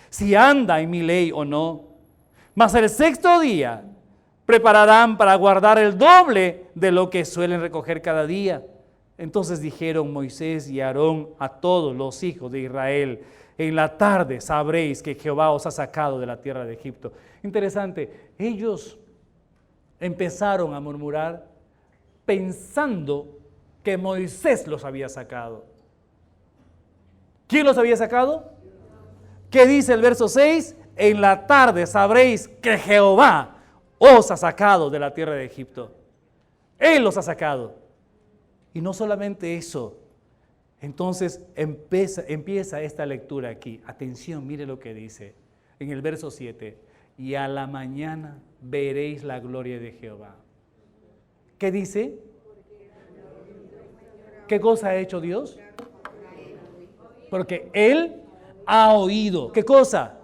si anda en mi ley o no. Mas el sexto día prepararán para guardar el doble de lo que suelen recoger cada día. Entonces dijeron Moisés y Aarón a todos los hijos de Israel: en la tarde sabréis que Jehová os ha sacado de la tierra de Egipto. Interesante, ellos empezaron a murmurar pensando que Moisés los había sacado. ¿Quién los había sacado? ¿Qué dice el verso 6? En la tarde sabréis que Jehová os ha sacado de la tierra de Egipto. Él los ha sacado. Y no solamente eso. Entonces empieza esta lectura aquí. Atención, mire lo que dice en el verso 7. Y a la mañana veréis la gloria de Jehová. ¿Qué dice? ¿Qué cosa ha hecho Dios? Porque Él ha oído. ¿Qué cosa?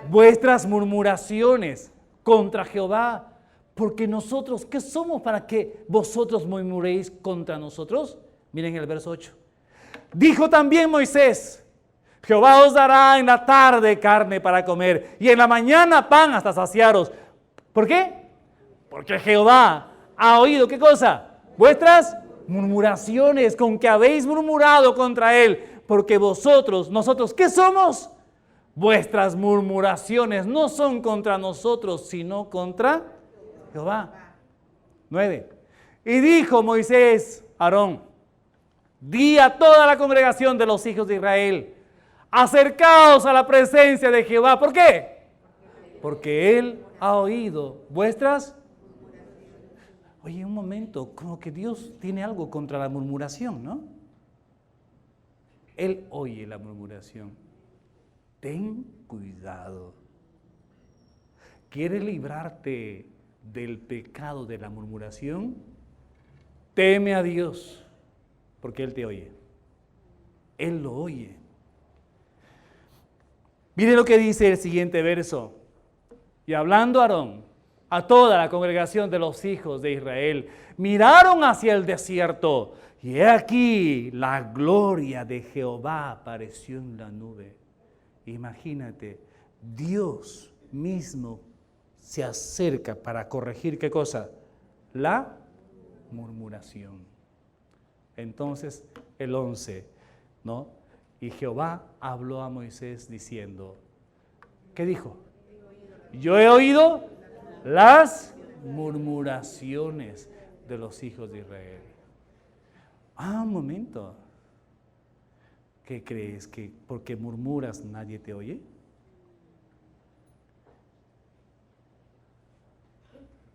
Vuestras murmuraciones contra Jehová. Porque nosotros, ¿qué somos para que vosotros murmuréis contra nosotros? Miren el verso 8. Dijo también Moisés: Jehová os dará en la tarde carne para comer y en la mañana pan hasta saciaros. ¿Por qué? Porque Jehová ha oído, ¿qué cosa? Vuestras murmuraciones con que habéis murmurado contra Él. Porque nosotros, ¿qué somos? Vuestras murmuraciones no son contra nosotros, sino contra Jehová. 9. Y dijo Moisés a Aarón: di a toda la congregación de los hijos de Israel: acercaos a la presencia de Jehová. ¿Por qué? Porque Él ha oído vuestras. Oye, un momento, como que Dios tiene algo contra la murmuración, ¿no? Él oye la murmuración. Ten cuidado. ¿Quieres librarte del pecado de la murmuración? Teme a Dios, porque Él te oye. Él lo oye. Mire lo que dice el siguiente verso. Y hablando Aarón a toda la congregación de los hijos de Israel, miraron hacia el desierto, y he aquí la gloria de Jehová apareció en la nube. Imagínate, Dios mismo se acerca para corregir, ¿qué cosa? La murmuración. Entonces, el 11, ¿no? Y Jehová habló a Moisés diciendo, ¿qué dijo? Yo he oído las murmuraciones de los hijos de Israel. Un momento. ¿Qué crees? ¿Que porque murmuras nadie te oye?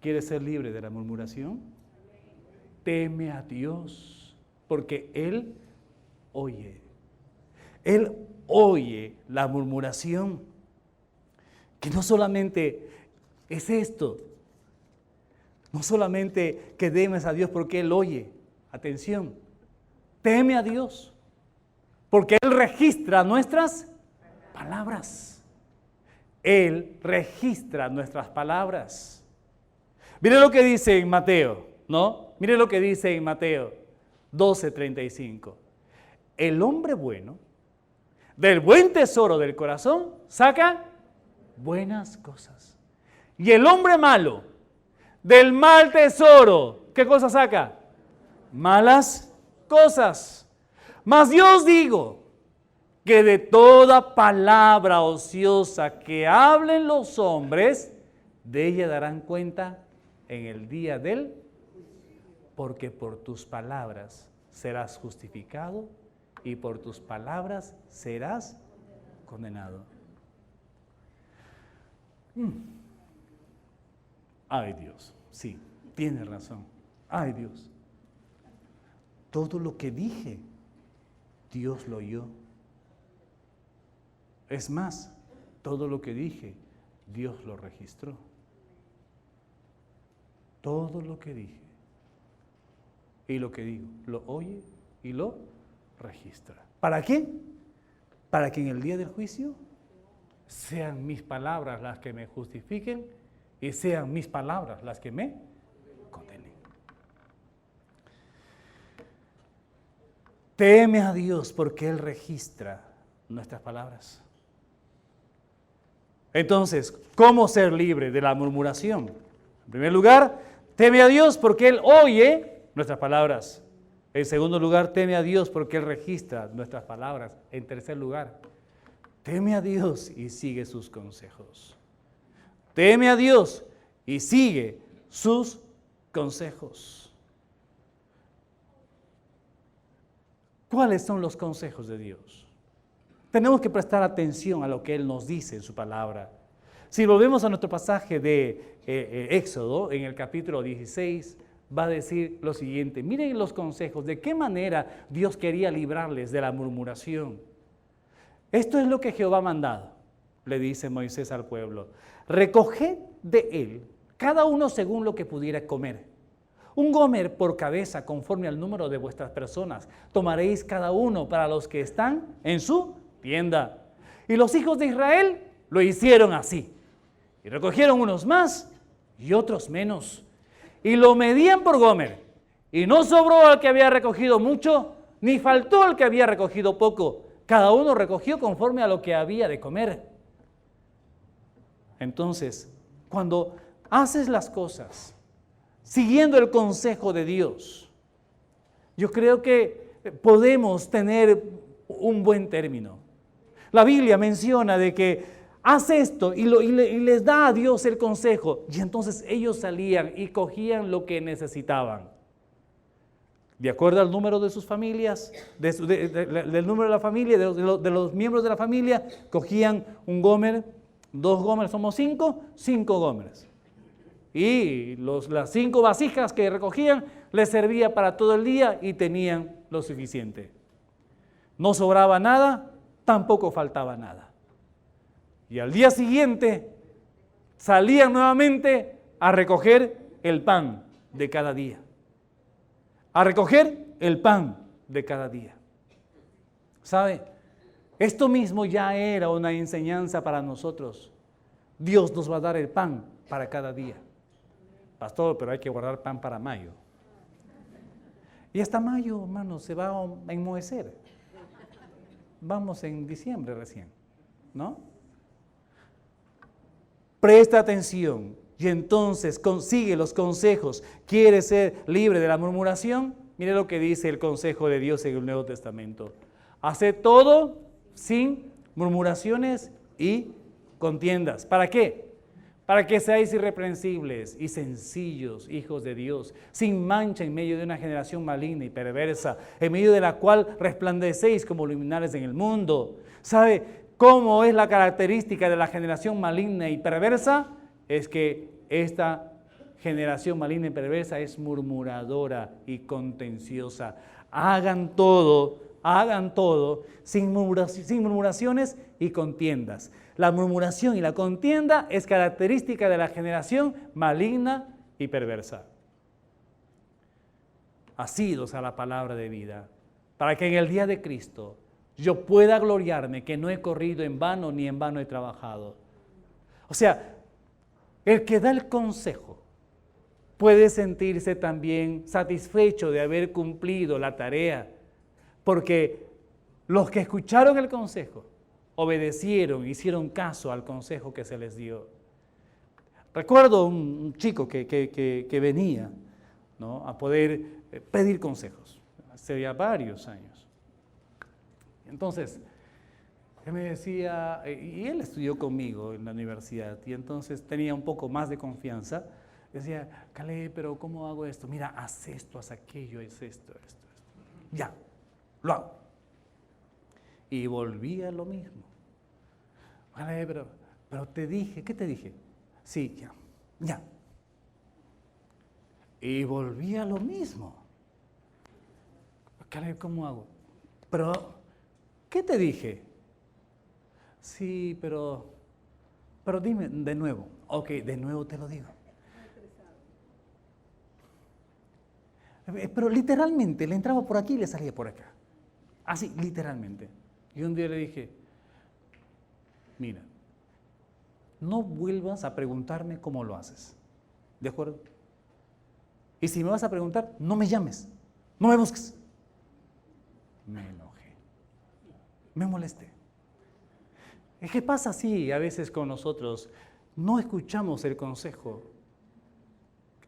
¿Quieres ser libre de la murmuración? Teme a Dios, porque Él oye. Él oye la murmuración. Que no solamente es esto, no solamente que temes a Dios porque Él oye. Atención, teme a Dios, porque Él registra nuestras palabras. Él registra nuestras palabras. Mire lo que dice en Mateo, ¿no? Mire lo que dice en Mateo 12:35. El hombre bueno, del buen tesoro del corazón, saca buenas cosas. Y el hombre malo, del mal tesoro, ¿qué cosa saca? Malas cosas. Mas yo os digo que de toda palabra ociosa que hablen los hombres, de ella darán cuenta en el día del, porque por tus palabras serás justificado y por tus palabras serás condenado. Ay Dios, sí, tienes razón. Ay Dios, todo lo que dije, Dios lo oyó. Es más, todo lo que dije, Dios lo registró. Todo lo que dije y lo que digo, lo oye y lo registra. ¿Para qué? Para que en el día del juicio sean mis palabras las que me justifiquen y sean mis palabras las que me condenen. Teme a Dios porque Él registra nuestras palabras. Entonces, ¿cómo ser libre de la murmuración? En primer lugar, teme a Dios porque Él oye nuestras palabras. En segundo lugar, teme a Dios porque Él registra nuestras palabras. En tercer lugar, teme a Dios y sigue sus consejos. Teme a Dios y sigue sus consejos. ¿Cuáles son los consejos de Dios? Tenemos que prestar atención a lo que Él nos dice en su palabra. Si volvemos a nuestro pasaje de Éxodo, en el capítulo 16, va a decir lo siguiente. Miren los consejos, de qué manera Dios quería librarles de la murmuración. Esto es lo que Jehová ha mandado, le dice Moisés al pueblo. Recoged de él, cada uno según lo que pudiera comer. Un gomer por cabeza, conforme al número de vuestras personas. Tomaréis cada uno para los que están en su tienda. Y los hijos de Israel lo hicieron así. Y recogieron unos más y otros menos. Y lo medían por gomer. Y no sobró al que había recogido mucho, ni faltó al que había recogido poco. Cada uno recogió conforme a lo que había de comer. Entonces, cuando haces las cosas siguiendo el consejo de Dios, yo creo que podemos tener un buen término. La Biblia menciona de que haz esto y les da a Dios el consejo, y entonces ellos salían y cogían lo que necesitaban. De acuerdo al número de sus familias, del número de la familia, de los miembros de la familia, cogían un gomer, 2 gómeres, somos 5 gómeres. Y las 5 vasijas que recogían les servía para todo el día y tenían lo suficiente. No sobraba nada, tampoco faltaba nada. Y al día siguiente salían nuevamente a recoger el pan de cada día. A recoger el pan de cada día. ¿Sabe? Esto mismo ya era una enseñanza para nosotros. Dios nos va a dar el pan para cada día. Pastor, pero hay que guardar pan para mayo. Y hasta mayo, hermano, se va a enmohecer. Vamos en diciembre recién, ¿no? Presta atención y entonces consigue los consejos. ¿Quieres ser libre de la murmuración? Mire lo que dice el consejo de Dios en el Nuevo Testamento. Haced todo sin murmuraciones y contiendas. ¿Para qué? Para que seáis irreprensibles y sencillos, hijos de Dios, sin mancha en medio de una generación maligna y perversa, en medio de la cual resplandecéis como luminares en el mundo. ¿Sabe cómo es la característica de la generación maligna y perversa? Es que esta generación maligna y perversa es murmuradora y contenciosa. Hagan todo sin murmuraciones y contiendas. La murmuración y la contienda es característica de la generación maligna y perversa. Asidos a la palabra de vida, para que en el día de Cristo yo pueda gloriarme que no he corrido en vano ni en vano he trabajado. O sea, el que da el consejo puede sentirse también satisfecho de haber cumplido la tarea, porque los que escucharon el consejo obedecieron, hicieron caso al consejo que se les dio. Recuerdo un chico que venía, ¿no?, a poder pedir consejos, hace ya varios años. Entonces, él me decía, y él estudió conmigo en la universidad, y entonces tenía un poco más de confianza, Decía, Caleb, pero ¿cómo hago esto? Mira, haz esto, haz aquello, haz esto. Ya, lo hago. Y volvía lo mismo. Caleb, pero te dije, ¿qué te dije? Sí, ya. Y volvía lo mismo. Caleb, ¿cómo hago? Pero, ¿qué te dije? Sí, pero dime de nuevo. Ok, de nuevo te lo digo. Pero literalmente le entraba por aquí y le salía por acá. Así, literalmente. Y un día le dije, mira, no vuelvas a preguntarme cómo lo haces. ¿De acuerdo? Y si me vas a preguntar, no me llames, no me busques. Me enojé, me molesté. ¿Qué pasa así a veces con nosotros? No escuchamos el consejo,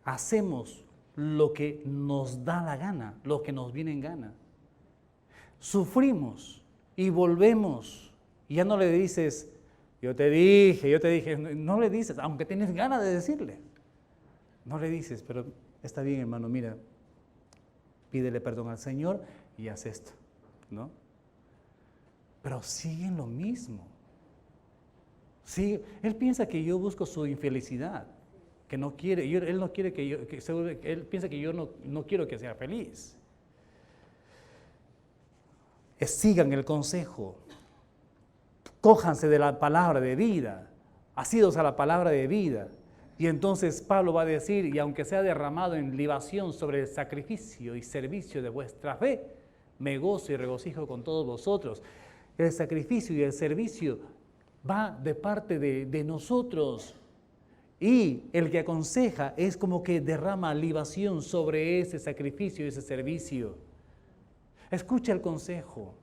hacemos lo que nos da la gana, lo que nos viene en gana. Sufrimos y volvemos. Y ya no le dices, yo te dije, no le dices, aunque tienes ganas de decirle. No le dices, pero está bien, hermano, mira, pídele perdón al Señor y haz esto, ¿no? Pero siguen lo mismo. Sí, él piensa que yo busco su infelicidad, que no quiere, él no quiere él piensa que yo no quiero que sea feliz. Sigan el consejo, cójanse de la palabra de vida, asidos a la palabra de vida. Y entonces Pablo va a decir, y aunque sea derramado en libación sobre el sacrificio y servicio de vuestra fe, me gozo y regocijo con todos vosotros. El sacrificio y el servicio va de parte de nosotros. Y el que aconseja es como que derrama libación sobre ese sacrificio y ese servicio. Escucha el consejo,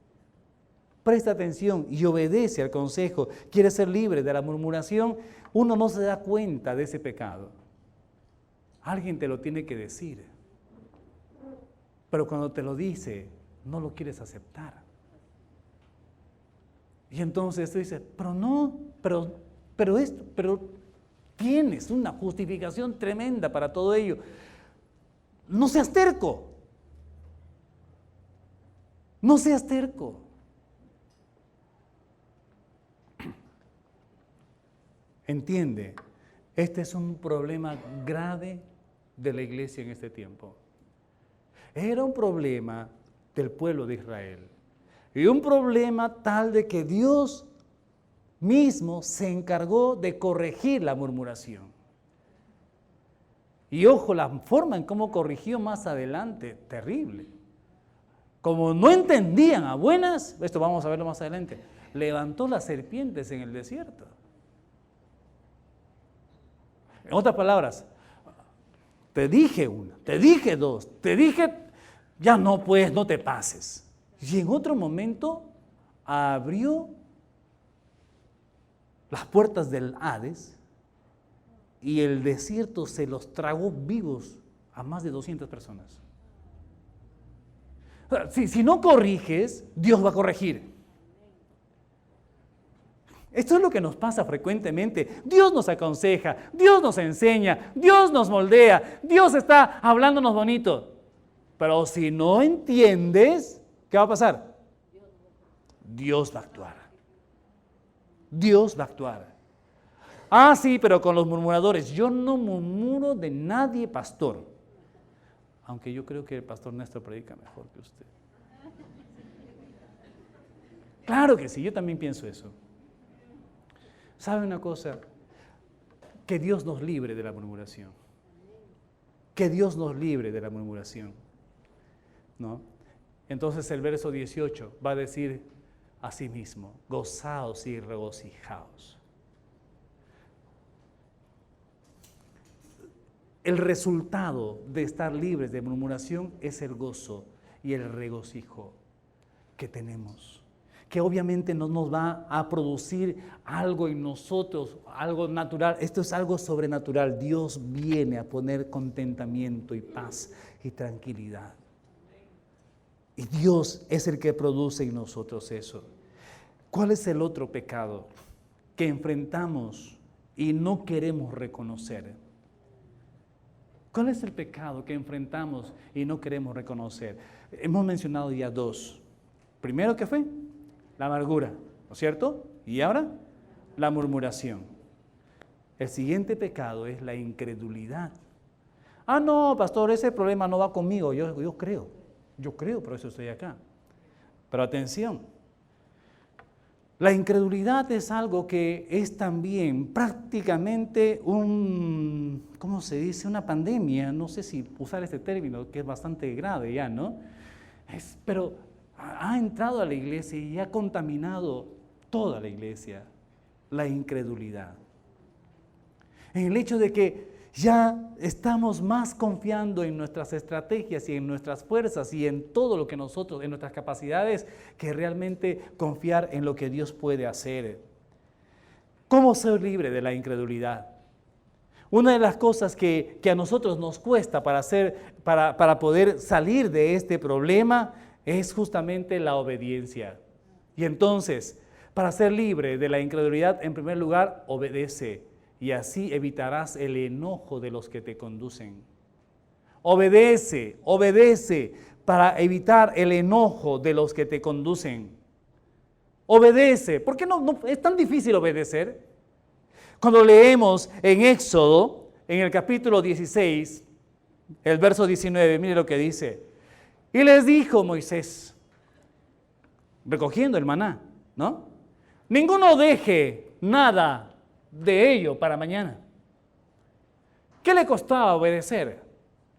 presta atención y obedece al consejo. ¿Quieres ser libre de la murmuración? Uno no se da cuenta de ese pecado. Alguien te lo tiene que decir. Pero cuando te lo dice, no lo quieres aceptar. Y entonces tú dices, pero tienes una justificación tremenda para todo ello. No seas terco. No seas terco. Entiende, este es un problema grave de la iglesia en este tiempo. Era un problema del pueblo de Israel. Y un problema tal de que Dios mismo se encargó de corregir la murmuración. Y ojo, la forma en cómo corrigió más adelante, terrible. Como no entendían a buenas, esto vamos a verlo más adelante, levantó las serpientes en el desierto. En otras palabras, te dije una, te dije dos, te dije, ya no pues, no te pases. Y en otro momento abrió las puertas del Hades y el desierto se los tragó vivos a más de 200 personas. Si no corriges, Dios va a corregir. Esto es lo que nos pasa frecuentemente. Dios nos aconseja, Dios nos enseña, Dios nos moldea, Dios está hablándonos bonito. Pero si no entiendes, ¿qué va a pasar? Dios va a actuar. Dios va a actuar. Ah, sí, pero con los murmuradores. Yo no murmuro de nadie, pastor. Aunque yo creo que el pastor Néstor predica mejor que usted. Claro que sí, yo también pienso eso. ¿Sabe una cosa? Que Dios nos libre de la murmuración. Que Dios nos libre de la murmuración. ¿No? Entonces el verso 18 va a decir a sí mismo, gozaos y regocijaos. El resultado de estar libres de murmuración es el gozo y el regocijo que tenemos, que obviamente no nos va a producir algo en nosotros, algo natural. Esto es algo sobrenatural. Dios viene a poner contentamiento y paz y tranquilidad. Y Dios es el que produce en nosotros eso. ¿Cuál es el otro pecado que enfrentamos y no queremos reconocer? ¿Cuál es el pecado que enfrentamos y no queremos reconocer? Hemos mencionado ya dos. Primero, ¿qué fue? La amargura, ¿no es cierto? Y ahora, la murmuración. El siguiente pecado es la incredulidad. Ah, no, pastor, ese problema no va conmigo. Yo creo, por eso estoy acá. Pero atención, la incredulidad es algo que es también prácticamente ¿cómo se dice? Una pandemia, no sé si usar este término, que es bastante grave ya, ¿no? Pero ha entrado a la iglesia y ha contaminado toda la iglesia, la incredulidad. En el hecho de que ya estamos más confiando en nuestras estrategias y en nuestras fuerzas y en todo lo que nosotros, en nuestras capacidades, que realmente confiar en lo que Dios puede hacer. ¿Cómo ser libre de la incredulidad? Una de las cosas que a nosotros nos cuesta para poder salir de este problema es justamente la obediencia. Y entonces, para ser libre de la incredulidad, en primer lugar, obedece. Y así evitarás el enojo de los que te conducen. Obedece para evitar el enojo de los que te conducen. Obedece. ¿Por qué no es tan difícil obedecer? Cuando leemos en Éxodo, en el capítulo 16, el verso 19, mire lo que dice. Y les dijo Moisés, recogiendo el maná, ¿no? Ninguno deje nada de ello para mañana. ¿Qué le costaba obedecer?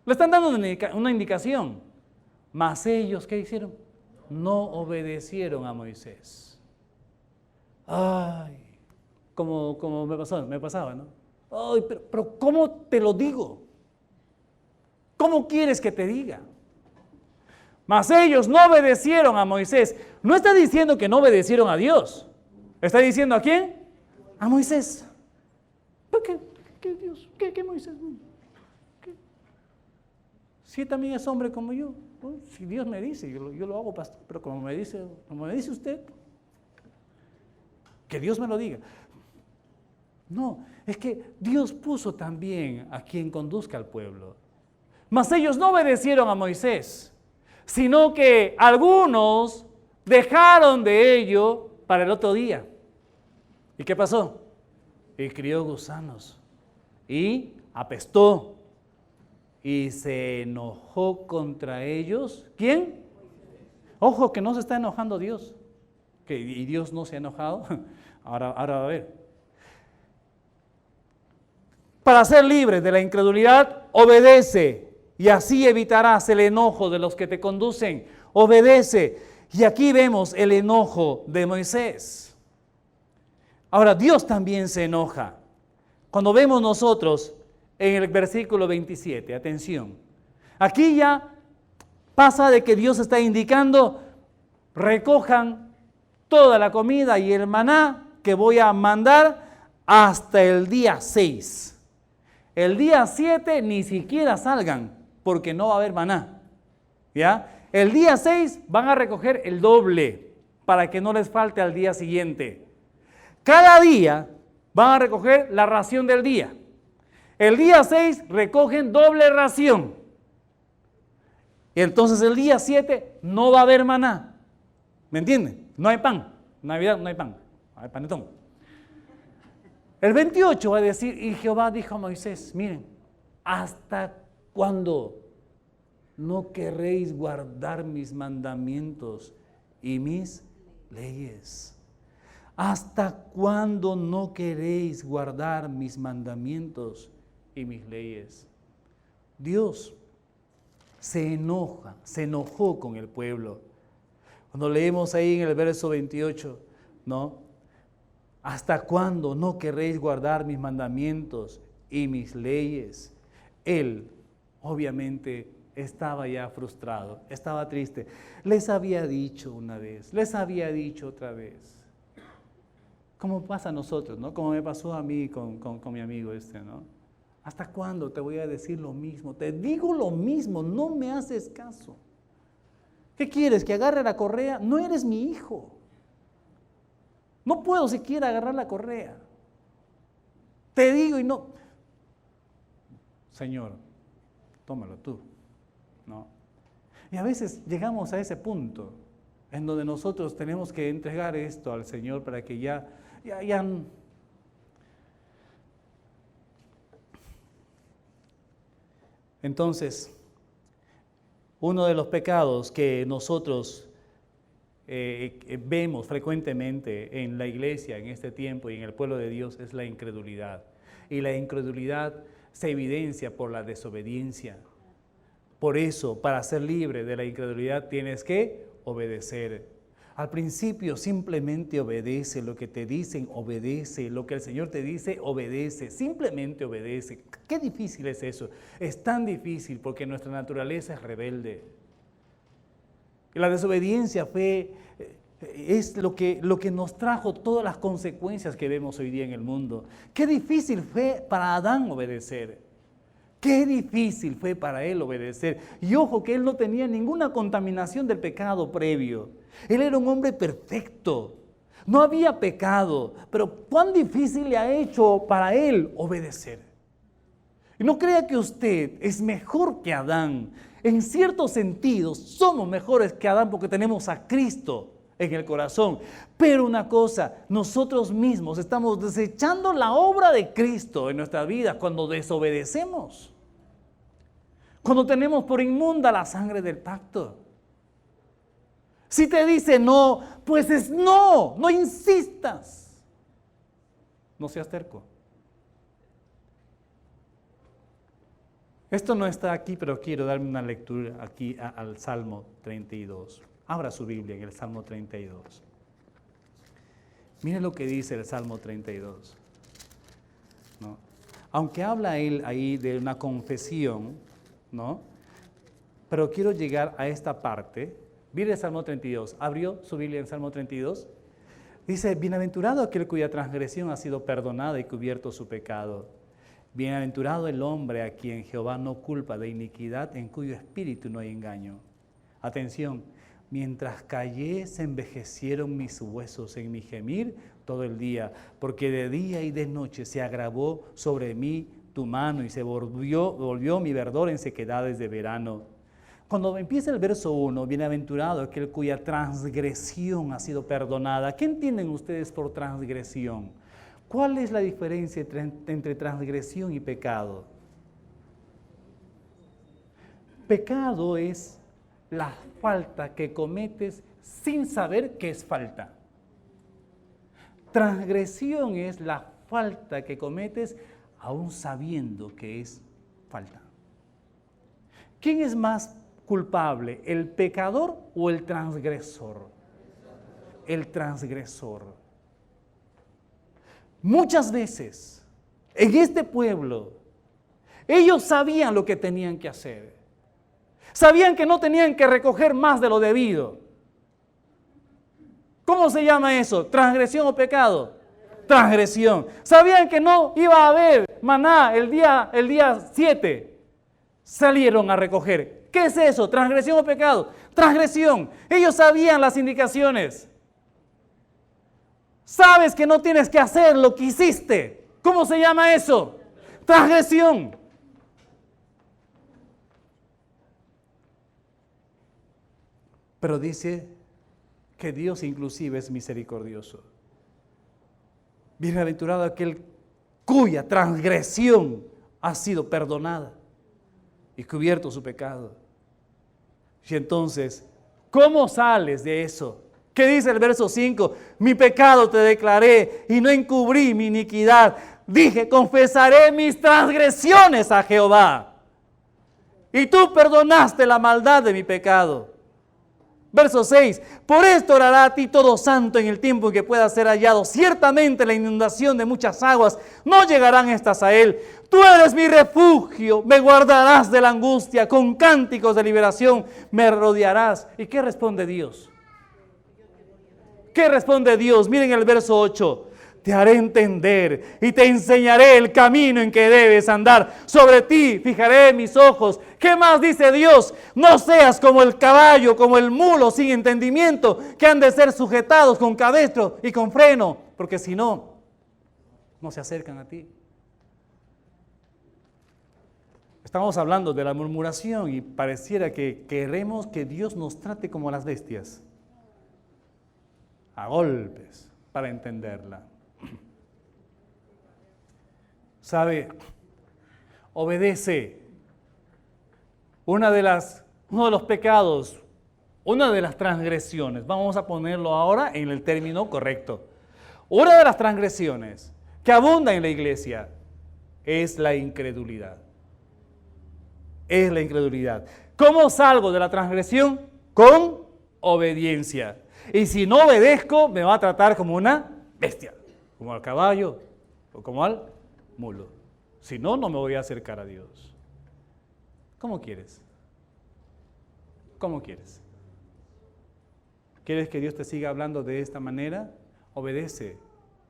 Le están dando una indicación. Mas ellos, ¿qué hicieron? No obedecieron a Moisés. Ay, como me pasaba, ¿no? Ay, pero ¿cómo te lo digo? ¿Cómo quieres que te diga? Mas ellos no obedecieron a Moisés. No está diciendo que no obedecieron a Dios. ¿Está diciendo a quién? A Moisés. ¿Por qué? ¿Qué Dios? ¿Qué Moisés? ¿Qué? Si también es hombre como yo. Pues, si Dios me dice, yo lo hago, pastor, pero como me dice usted, que Dios me lo diga. No, es que Dios puso también a quien conduzca al pueblo. Mas ellos no obedecieron a Moisés, sino que algunos dejaron de ello para el otro día. ¿Y qué pasó? Y crió gusanos y apestó y se enojó contra ellos. ¿Quién? Ojo, que no se está enojando Dios. ¿Y Dios no se ha enojado? Ahora va a ver. Para ser libre de la incredulidad, obedece y así evitarás el enojo de los que te conducen. Obedece. Y aquí vemos el enojo de Moisés. Ahora, Dios también se enoja. Cuando vemos nosotros en el versículo 27, atención, aquí ya pasa de que Dios está indicando, recojan toda la comida y el maná que voy a mandar hasta el día 6. El día 7 ni siquiera salgan, porque no va a haber maná. ¿Ya? El día 6 van a recoger el doble, para que no les falte al día siguiente. Cada día van a recoger la ración del día. El día 6 recogen doble ración. Y entonces el día 7 no va a haber maná. ¿Me entienden? No hay pan. Navidad no hay pan. Hay panetón. El 28 va a decir, y Jehová dijo a Moisés, miren, ¿hasta cuándo no querréis guardar mis mandamientos y mis leyes? ¿Hasta cuándo no queréis guardar mis mandamientos y mis leyes? Dios se enojó con el pueblo. Cuando leemos ahí en el verso 28, ¿no? ¿Hasta cuándo no queréis guardar mis mandamientos y mis leyes? Él, obviamente, estaba ya frustrado, estaba triste. Les había dicho una vez, les había dicho otra vez. Como pasa a nosotros, ¿no? Como me pasó a mí con mi amigo ¿no? ¿Hasta cuándo te voy a decir lo mismo? Te digo lo mismo, no me haces caso. ¿Qué quieres? ¿Que agarre la correa? No eres mi hijo. No puedo siquiera agarrar la correa. Te digo y no. Señor, tómalo tú, ¿no? Y a veces llegamos a ese punto en donde nosotros tenemos que entregar esto al Señor para que ya. Entonces, uno de los pecados que nosotros vemos frecuentemente en la iglesia en este tiempo y en el pueblo de Dios es la incredulidad. Y la incredulidad se evidencia por la desobediencia. Por eso, para ser libre de la incredulidad tienes que obedecer. Al principio simplemente obedece lo que te dicen, obedece. Lo que el Señor te dice, obedece. Simplemente obedece. Qué difícil es eso. Es tan difícil porque nuestra naturaleza es rebelde. La desobediencia es lo que nos trajo todas las consecuencias que vemos hoy día en el mundo. Qué difícil fue para Adán obedecer. Qué difícil fue para él obedecer. Y ojo que él no tenía ninguna contaminación del pecado previo. Él era un hombre perfecto. No había pecado. Pero cuán difícil le ha hecho para él obedecer. Y no crea que usted es mejor que Adán. En ciertos sentidos somos mejores que Adán porque tenemos a Cristo en el corazón. Pero una cosa, nosotros mismos estamos desechando la obra de Cristo en nuestra vida cuando desobedecemos. Cuando tenemos por inmunda la sangre del pacto. Si te dice no, pues es no, no insistas. No seas terco. Esto no está aquí, pero quiero darme una lectura aquí al Salmo 32. Abra su Biblia en el Salmo 32. Mire lo que dice el Salmo 32. ¿No? Aunque habla él ahí de una confesión, ¿no? Pero quiero llegar a esta parte. Mire el Salmo 32. ¿Abrió su Biblia en Salmo 32? Dice, bienaventurado aquel cuya transgresión ha sido perdonada y cubierto su pecado. Bienaventurado el hombre a quien Jehová no culpa de iniquidad, en cuyo espíritu no hay engaño. Atención, mientras callé se envejecieron mis huesos en mi gemir todo el día, porque de día y de noche se agravó sobre mí tu mano y se volvió mi verdor en sequedades de verano. Cuando empieza el verso 1, bienaventurado aquel cuya transgresión ha sido perdonada. ¿Qué entienden ustedes por transgresión? ¿Cuál es la diferencia entre transgresión y pecado? Pecado es la falta que cometes sin saber que es falta. Transgresión es la falta que cometes aún sabiendo que es falta. ¿Quién es más culpable, el pecador o el transgresor? El transgresor. Muchas veces en este pueblo ellos sabían lo que tenían que hacer. Sabían que no tenían que recoger más de lo debido. ¿Cómo se llama eso? ¿Transgresión o pecado? Transgresión. Sabían que no iba a haber maná el día 7. Salieron a recoger. ¿Qué es eso? ¿Transgresión o pecado? Transgresión. Ellos sabían las indicaciones. Sabes que no tienes que hacer lo que hiciste. ¿Cómo se llama eso? Transgresión. Pero dice que Dios inclusive es misericordioso. Bienaventurado aquel cuya transgresión ha sido perdonada y cubierto su pecado. Y entonces, ¿cómo sales de eso? ¿Qué dice el verso 5? Mi pecado te declaré y no encubrí mi iniquidad. Dije, confesaré mis transgresiones a Jehová. Y tú perdonaste la maldad de mi pecado. Verso 6, por esto orará a ti todo santo en el tiempo en que pueda ser hallado. Ciertamente la inundación de muchas aguas no llegarán estas a él. Tú eres mi refugio, me guardarás de la angustia, con cánticos de liberación me rodearás. ¿Y qué responde Dios? ¿Qué responde Dios? Miren el verso 8. Te haré entender y te enseñaré el camino en que debes andar. Sobre ti fijaré mis ojos. ¿Qué más dice Dios? No seas como el caballo, como el mulo sin entendimiento, que han de ser sujetados con cabestro y con freno, porque si no se acercan a ti. estamos hablando de la murmuración y pareciera que queremos que Dios nos trate como las bestias, a golpes, para entenderla. ¿Sabe? Obedece. Uno de los pecados, una de las transgresiones, vamos a ponerlo ahora en el término correcto. Una de las transgresiones que abunda en la iglesia es la incredulidad. Es la incredulidad. ¿Cómo salgo de la transgresión? Con obediencia. Y si no obedezco, me va a tratar como una bestia, como al caballo o como al mulo. Si no, no me voy a acercar a Dios. ¿Cómo quieres? ¿Cómo quieres? ¿Quieres que Dios te siga hablando de esta manera? Obedece,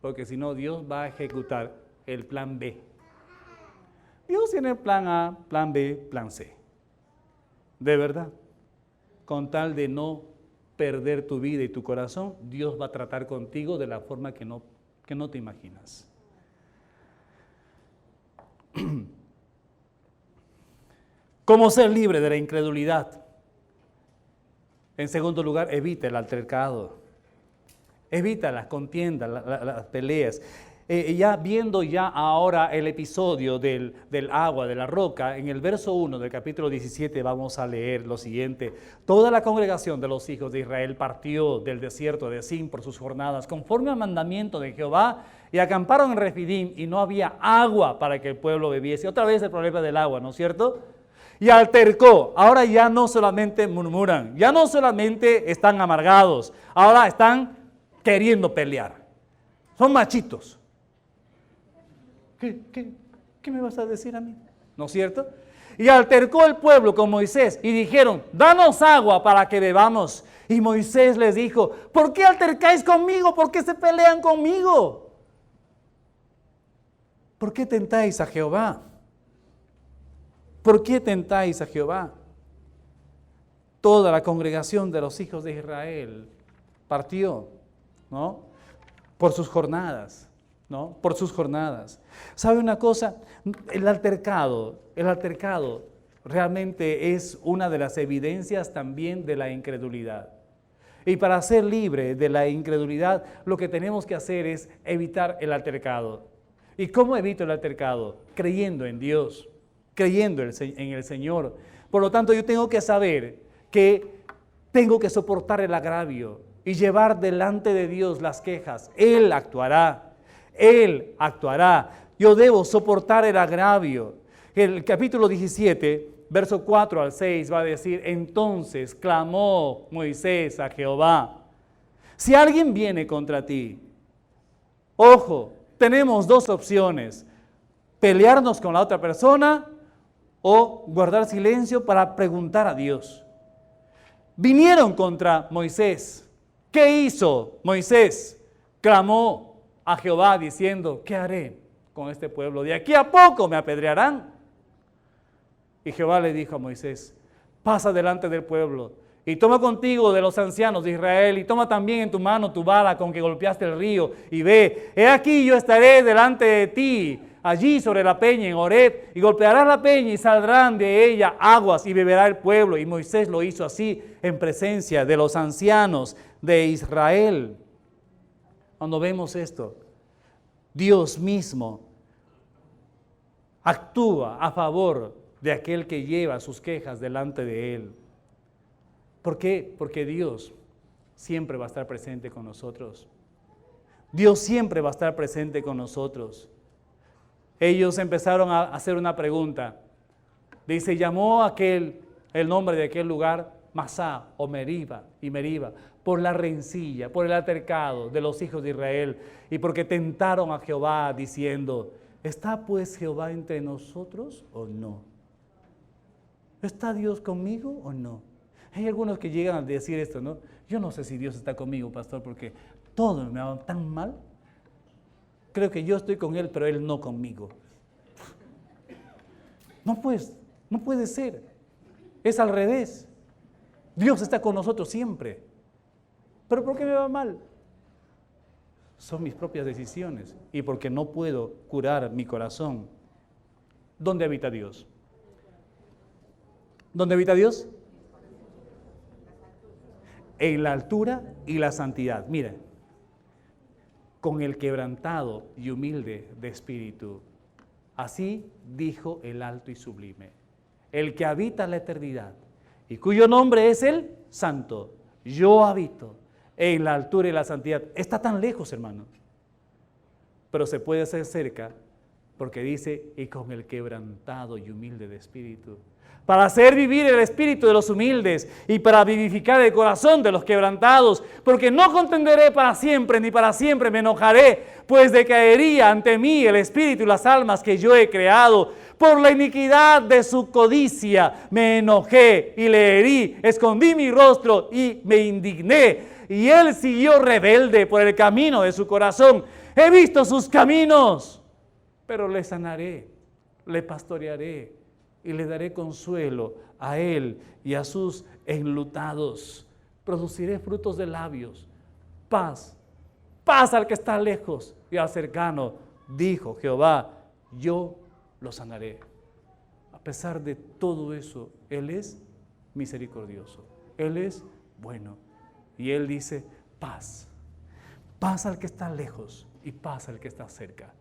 porque si no, Dios va a ejecutar el plan B. Dios tiene plan A, plan B, plan C. De verdad, con tal de no perder tu vida y tu corazón, Dios va a tratar contigo de la forma que no te imaginas. ¿Cómo ser libre de la incredulidad? En segundo lugar, evita el altercado. Evita las contiendas, las peleas. Viendo ahora el episodio del agua, de la roca, en el verso 1 del capítulo 17 vamos a leer lo siguiente. Toda la congregación de los hijos de Israel partió del desierto de Zin por sus jornadas, conforme al mandamiento de Jehová, y acamparon en Refidim, y no había agua para que el pueblo bebiese. Otra vez el problema del agua, ¿no es cierto? Y altercó. Ahora ya no solamente murmuran, ya no solamente están amargados, ahora están queriendo pelear. Son machitos. ¿Qué me vas a decir a mí? ¿No es cierto? Y altercó el pueblo con Moisés y dijeron, danos agua para que bebamos. Y Moisés les dijo, ¿por qué altercáis conmigo? ¿Por qué se pelean conmigo? ¿Por qué tentáis a Jehová? ¿Por qué tentáis a Jehová? Toda la congregación de los hijos de Israel partió, ¿no? Por sus jornadas, ¿no? Por sus jornadas. ¿Sabe una cosa? El altercado realmente es una de las evidencias también de la incredulidad. Y para ser libre de la incredulidad, lo que tenemos que hacer es evitar el altercado. ¿Y cómo evito el altercado? Creyendo en Dios, creyendo en el Señor. Por lo tanto, yo tengo que saber que tengo que soportar el agravio y llevar delante de Dios las quejas. Él actuará. Él actuará. Yo debo soportar el agravio. El capítulo 17, verso 4 al 6 va a decir, entonces clamó Moisés a Jehová. Si alguien viene contra ti, ojo, tenemos dos opciones, pelearnos con la otra persona o guardar silencio para preguntar a Dios. Vinieron contra Moisés. ¿Qué hizo Moisés? Clamó a Jehová diciendo, ¿qué haré con este pueblo? De aquí a poco me apedrearán. Y Jehová le dijo a Moisés, pasa delante del pueblo y toma contigo de los ancianos de Israel y toma también en tu mano tu vara con que golpeaste el río y ve, he aquí yo estaré delante de ti, allí sobre la peña en Horeb, y golpearás la peña y saldrán de ella aguas y beberá el pueblo. Y Moisés lo hizo así en presencia de los ancianos de Israel. Cuando vemos esto, Dios mismo actúa a favor de aquel que lleva sus quejas delante de Él. ¿Por qué? Porque Dios siempre va a estar presente con nosotros. Dios siempre va a estar presente con nosotros. Ellos empezaron a hacer una pregunta. Dice, llamó el nombre de aquel lugar Masá o Meriba y Meriba, por la rencilla, por el altercado de los hijos de Israel y porque tentaron a Jehová diciendo, ¿está pues Jehová entre nosotros o no? ¿Está Dios conmigo o no? Hay algunos que llegan a decir esto, ¿no? Yo no sé si Dios está conmigo, pastor, porque todo me va tan mal. Creo que yo estoy con Él, pero Él no conmigo. No puede ser. Es al revés. Dios está con nosotros siempre. ¿Pero por qué me va mal? Son mis propias decisiones y porque no puedo curar mi corazón. ¿Dónde habita Dios? ¿Dónde habita Dios? En la altura y la santidad. Mira, con el quebrantado y humilde de espíritu. Así dijo el alto y sublime, el que habita la eternidad y cuyo nombre es el Santo. Yo habito en la altura y la santidad. Está tan lejos, hermano, pero se puede hacer cerca porque dice, y con el quebrantado y humilde de espíritu, para hacer vivir el espíritu de los humildes y para vivificar el corazón de los quebrantados, porque no contenderé para siempre, ni para siempre me enojaré, pues decaería ante mí el espíritu y las almas que yo he creado. Por la iniquidad de su codicia me enojé y le herí, escondí mi rostro y me indigné, y él siguió rebelde por el camino de su corazón. He visto sus caminos, pero le sanaré, le pastorearé y le daré consuelo a él y a sus enlutados. Produciré frutos de labios, paz, paz al que está lejos y al cercano, dijo Jehová, yo lo sanaré. A pesar de todo eso, Él es misericordioso, Él es bueno. Y Él dice, paz, paz al que está lejos y paz al que está cerca.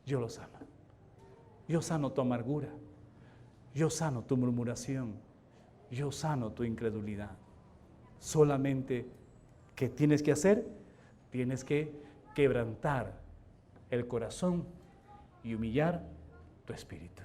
Yo lo sano. Yo sano tu amargura. Yo sano tu murmuración. Yo sano tu incredulidad. Solamente, ¿qué tienes que hacer? Tienes que quebrantar el corazón y humillar tu espíritu.